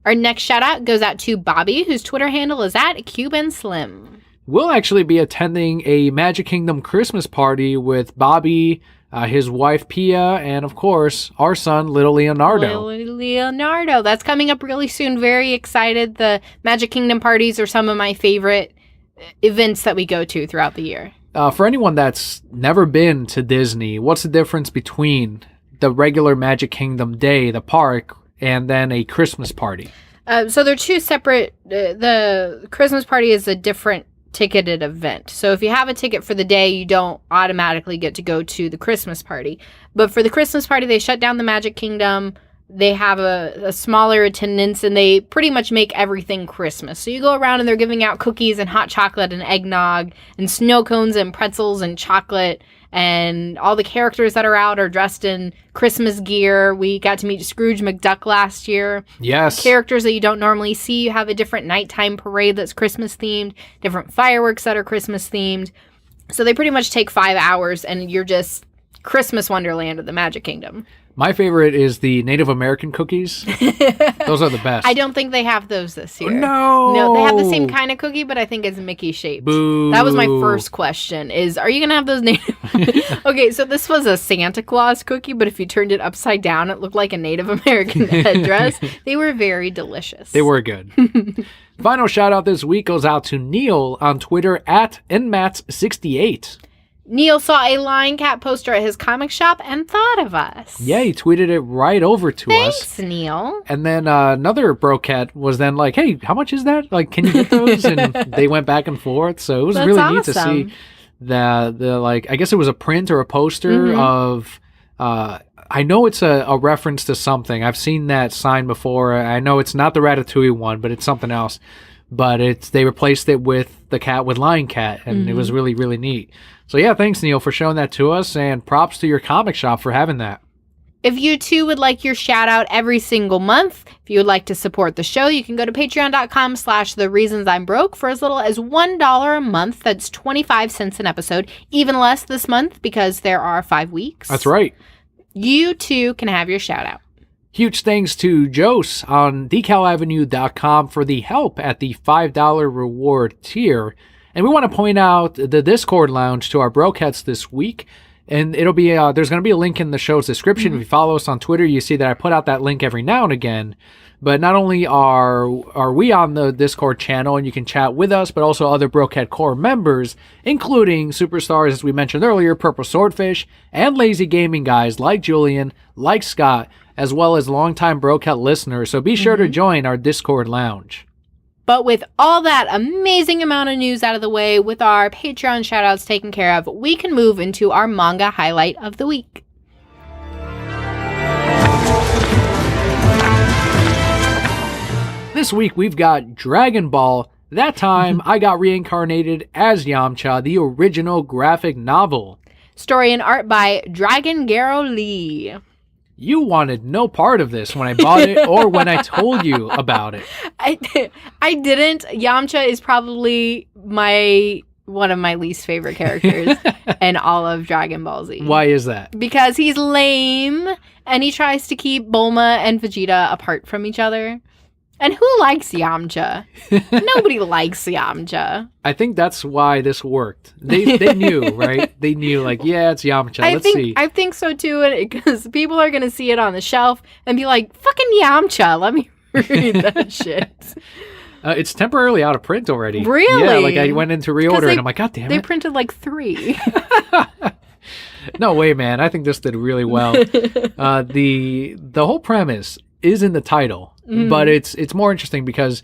Speaker 2: Our next shout out goes out to Bobby, whose Twitter handle is @CubanSlim.
Speaker 1: We'll actually be attending a Magic Kingdom Christmas party with Bobby, his wife Pia, and of course our son Little Leonardo.
Speaker 2: Little Leonardo. That's coming up really soon. Very excited. The Magic Kingdom parties are some of my favorite events that we go to throughout the year.
Speaker 1: For anyone that's never been to Disney, what's the difference between the regular Magic Kingdom day, the park, and then a Christmas party?
Speaker 2: So they're two separate. The Christmas party is a different ticketed event. So if you have a ticket for the day, you don't automatically get to go to the Christmas party. But for the Christmas party, they shut down the Magic Kingdom. They have a smaller attendance, and they pretty much make everything Christmas. So you go around and they're giving out cookies and hot chocolate and eggnog and snow cones and pretzels and chocolate. And all the characters that are out are dressed in Christmas gear. We got to meet Scrooge McDuck last year.
Speaker 1: Yes.
Speaker 2: Characters that you don't normally see. You have a different nighttime parade that's Christmas themed, different fireworks that are Christmas themed. So they pretty much take 5 hours, and you're just Christmas Wonderland at the Magic Kingdom.
Speaker 1: My favorite is the Native American cookies. Those are the best.
Speaker 2: I don't think they have those this year.
Speaker 1: No,
Speaker 2: they have the same kind of cookie, but I think it's Mickey shaped.
Speaker 1: Boo.
Speaker 2: That was my first question, are you going to have those Native... Okay, so this was a Santa Claus cookie, but if you turned it upside down, it looked like a Native American headdress. They were very delicious.
Speaker 1: They were good. Final shout out this week goes out to Neil on Twitter @nmats68.
Speaker 2: Neil saw a Lion Cat poster at his comic shop and thought of us.
Speaker 1: Yeah, he tweeted it right over to us.
Speaker 2: Thanks, Neil.
Speaker 1: And then another brocat was then like, hey, how much is that? Like, can you get those? And they went back and forth. So it was really neat to see the like, I guess it was a print or a poster of, I know it's a reference to something. I've seen that sign before. I know it's not the Ratatouille one, but it's something else. But they replaced it with the cat with Lion Cat, and it was really, really neat. So yeah, thanks, Neil, for showing that to us, and props to your comic shop for having that.
Speaker 2: If you too would like your shout out every single month, if you would like to support the show, you can go to patreon.com/thereasonsimBroke for as little as $1 a month. That's 25 cents an episode. Even less this month because there are 5 weeks.
Speaker 1: That's right.
Speaker 2: You too can have your shout out.
Speaker 1: Huge thanks to Jose on decalavenue.com for the help at the $5 reward tier. And we want to point out the Discord lounge to our Brocats this week. And it'll be there's going to be a link in the show's description. If you follow us on Twitter, you see that I put out that link every now and again. But not only are we on the Discord channel and you can chat with us, but also other Brocat Core members, including superstars, as we mentioned earlier, Purple Swordfish, and lazy gaming guys like Julian, like Scott, as well as longtime Brocat listeners. So be sure to join our Discord lounge.
Speaker 2: But with all that amazing amount of news out of the way, with our Patreon shoutouts taken care of, we can move into our manga highlight of the week.
Speaker 1: This week we've got Dragon Ball. That time I got reincarnated as Yamcha, the original graphic novel.
Speaker 2: Story and art by Dragon Garo Lee.
Speaker 1: You wanted no part of this when I bought it or when I told you about it.
Speaker 2: I didn't. Yamcha is probably one of my least favorite characters in all of Dragon Ball Z.
Speaker 1: Why is that?
Speaker 2: Because he's lame, and he tries to keep Bulma and Vegeta apart from each other. And who likes Yamcha? Nobody likes Yamcha.
Speaker 1: I think that's why this worked. They knew, right? They knew, like, yeah, it's Yamcha. Let's see.
Speaker 2: I think so too, because people are going to see it on the shelf and be like, fucking Yamcha, let me read that shit.
Speaker 1: It's temporarily out of print already.
Speaker 2: Really?
Speaker 1: Yeah, like I went into reorder and I'm like, God damn it.
Speaker 2: They printed like 3.
Speaker 1: No way, man. I think this did really well. The whole premise is in the title, but it's more interesting because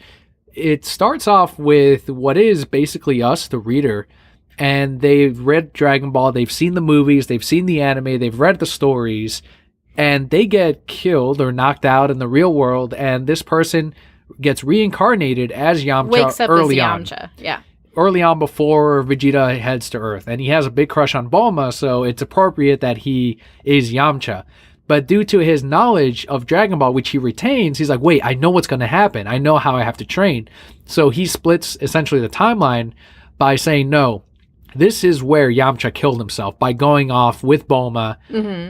Speaker 1: it starts off with what is basically us, the reader, and they've read Dragon Ball, they've seen the movies, they've seen the anime, they've read the stories, and they get killed or knocked out in the real world, and this person gets reincarnated as Yamcha.
Speaker 2: Wakes up
Speaker 1: early
Speaker 2: as
Speaker 1: on.
Speaker 2: Yamcha, yeah.
Speaker 1: Early on before Vegeta heads to Earth. And he has a big crush on Bulma, so it's appropriate that he is Yamcha. But due to his knowledge of Dragon Ball, which he retains, he's like, wait, I know what's going to happen. I know how I have to train. So he splits essentially the timeline by saying, no, this is where Yamcha killed himself, by going off with Bulma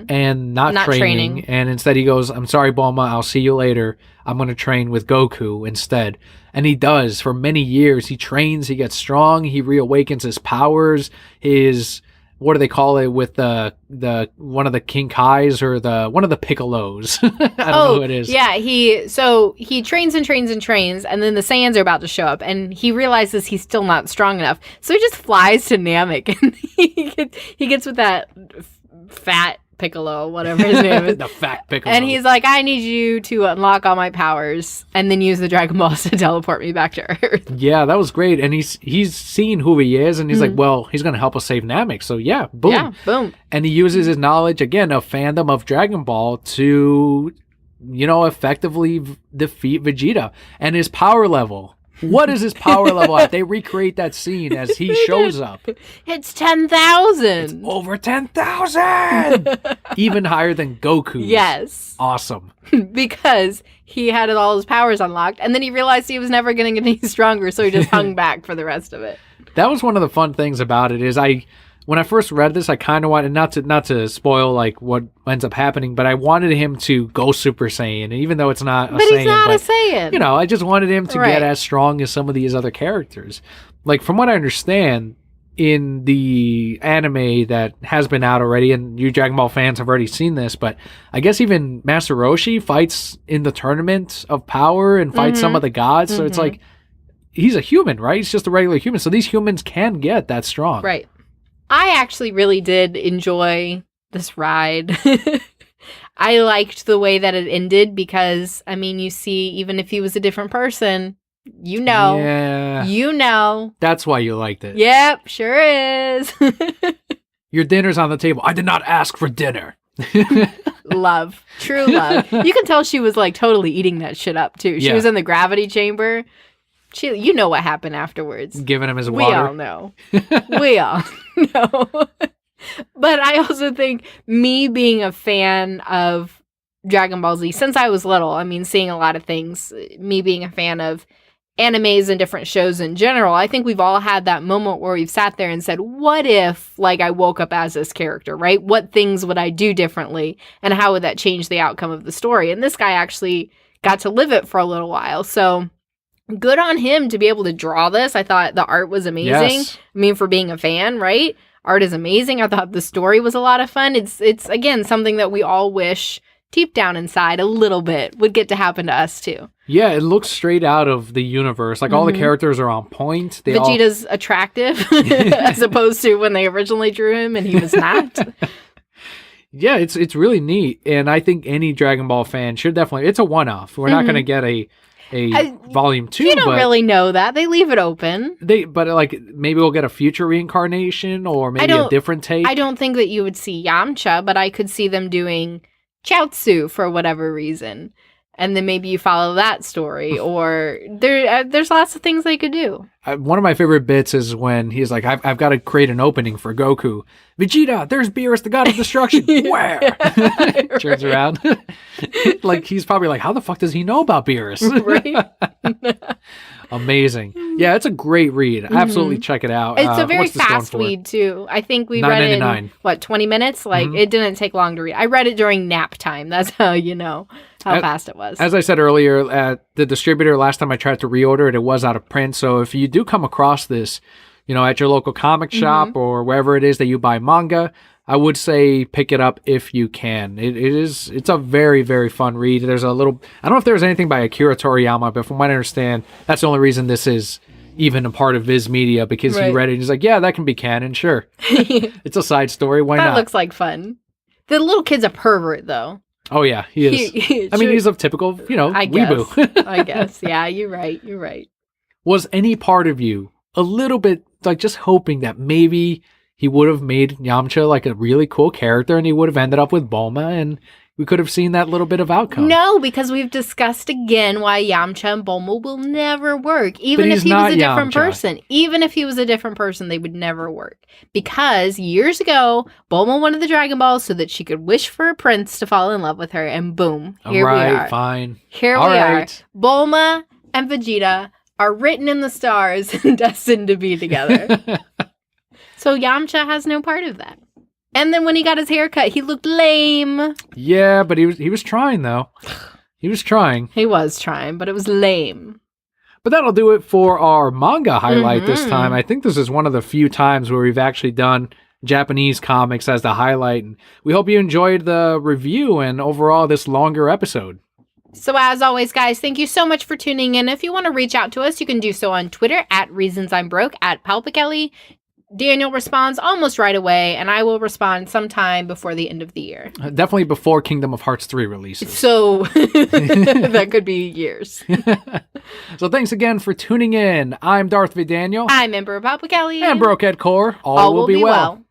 Speaker 1: and not training. And instead he goes, I'm sorry, Bulma, I'll see you later. I'm going to train with Goku instead. And he does. For many years, he trains, he gets strong, he reawakens his powers, his... What do they call it with the one of the King Kais or one of the Piccolos? I don't know who it is.
Speaker 2: Yeah, he trains and trains and trains, and then the Saiyans are about to show up, and he realizes he's still not strong enough, so he just flies to Namek, and he gets with that fat Piccolo, whatever his name is.
Speaker 1: The fat Piccolo.
Speaker 2: And he's like, I need you to unlock all my powers and then use the Dragon Balls to teleport me back to Earth.
Speaker 1: Yeah, that was great. And he's seen who he is, and he's like, well, he's going to help us save Namek. So yeah, boom.
Speaker 2: Yeah, boom.
Speaker 1: And he uses his knowledge, again, of fandom of Dragon Ball to, effectively defeat Vegeta. And his power level. What is his power level at? They recreate that scene as he shows up.
Speaker 2: It's 10,000.
Speaker 1: It's over 10,000! Even higher than Goku's.
Speaker 2: Yes.
Speaker 1: Awesome.
Speaker 2: Because he had all his powers unlocked, and then he realized he was never going to get any stronger, so he just hung back for the rest of it.
Speaker 1: That was one of the fun things about it, is when I first read this, I kind of wanted, not to spoil like what ends up happening, but I wanted him to go Super Saiyan, even though it's not a Saiyan.
Speaker 2: But he's not a Saiyan.
Speaker 1: I just wanted him to get as strong as some of these other characters. Like, from what I understand, in the anime that has been out already, and you Dragon Ball fans have already seen this, but I guess even Master Roshi fights in the tournament of power and fights some of the gods, so it's like, he's a human, right? He's just a regular human, so these humans can get that strong.
Speaker 2: Right. I actually really did enjoy this ride. I liked the way that it ended because, you see, even if he was a different person,
Speaker 1: Yeah. That's why you liked it.
Speaker 2: Yep, sure is.
Speaker 1: Your dinner's on the table. I did not ask for dinner.
Speaker 2: Love. True love. You can tell she was like totally eating that shit up too. She was in the gravity chamber. You know what happened afterwards.
Speaker 1: Giving him his water.
Speaker 2: We all know. We all know. But I also think me being a fan of Dragon Ball Z since I was little, seeing a lot of things, me being a fan of animes and different shows in general, I think we've all had that moment where we've sat there and said, what if, I woke up as this character, right? What things would I do differently? And how would that change the outcome of the story? And this guy actually got to live it for a little while. So good on him to be able to draw this. I thought the art was amazing. Yes. For being a fan, right? Art is amazing. I thought the story was a lot of fun. It's again, something that we all wish deep down inside a little bit would get to happen to us too.
Speaker 1: Yeah, it looks straight out of the universe. Like, all the characters are on point.
Speaker 2: Vegeta's attractive as opposed to when they originally drew him and he was not.
Speaker 1: Yeah, it's really neat. And I think any Dragon Ball fan should definitely... It's a one-off. We're not going to get a volume 2.
Speaker 2: You don't really know that. They leave it open.
Speaker 1: But maybe we'll get a future reincarnation or maybe a different take.
Speaker 2: I don't think that you would see Yamcha, but I could see them doing Chaozu for whatever reason. And then maybe you follow that story, or there's lots of things they could do.
Speaker 1: One of my favorite bits is when he's like, I've got to create an opening for Goku. Vegeta, there's Beerus, the god of destruction. Where? Turns around. Like, he's probably like, how the fuck does he know about Beerus?
Speaker 2: Right?
Speaker 1: Amazing. Yeah, it's a great read. Absolutely check it out.
Speaker 2: It's a very fast read, too. I think we read it in, 20 minutes? Like, it didn't take long to read. I read it during nap time. That's how you know how fast it was.
Speaker 1: As I said earlier, at the distributor, last time I tried to reorder it, it was out of print. So if you do come across this, at your local comic shop or wherever it is that you buy manga, I would say pick it up if you can. It's a very, very fun read. There's I don't know if there's anything by Akira Toriyama, but from what I understand, that's the only reason this is even a part of Viz Media, because he read it and he's like, yeah, that can be canon, sure. It's a side story, why not?
Speaker 2: That looks like fun. The little kid's a pervert, though.
Speaker 1: Oh, yeah, he is. I mean, he's a typical, weeboo.
Speaker 2: I guess. Yeah, you're right.
Speaker 1: Was any part of you a little bit, like, just hoping that maybe he would have made Yamcha like a really cool character and he would have ended up with Bulma and we could have seen that little bit of outcome?
Speaker 2: No, because we've discussed again why Yamcha and Bulma will never work. Even if he was a different person. Even if he was a different person, they would never work. Because years ago, Bulma wanted the Dragon Balls so that she could wish for a prince to fall in love with her, and boom, here we are.
Speaker 1: Fine.
Speaker 2: Here we are. Bulma and Vegeta are written in the stars and destined to be together. So Yamcha has no part of that. And then when he got his haircut, he looked lame.
Speaker 1: Yeah, but he was trying, though. He was trying,
Speaker 2: but it was lame.
Speaker 1: But that'll do it for our manga highlight this time. I think this is one of the few times where we've actually done Japanese comics as the highlight. And we hope you enjoyed the review and overall this longer episode.
Speaker 2: So as always, guys, thank you so much for tuning in. If you want to reach out to us, you can do so on Twitter at ReasonsI'mBroke, at Kelli. Daniel responds almost right away, and I will respond sometime before the end of the year.
Speaker 1: Definitely before Kingdom of Hearts 3 releases.
Speaker 2: So that could be years.
Speaker 1: So thanks again for tuning in. I'm Darth V. Daniel.
Speaker 2: I'm Emperor Kelli.
Speaker 1: And Broke at Core. All will be well.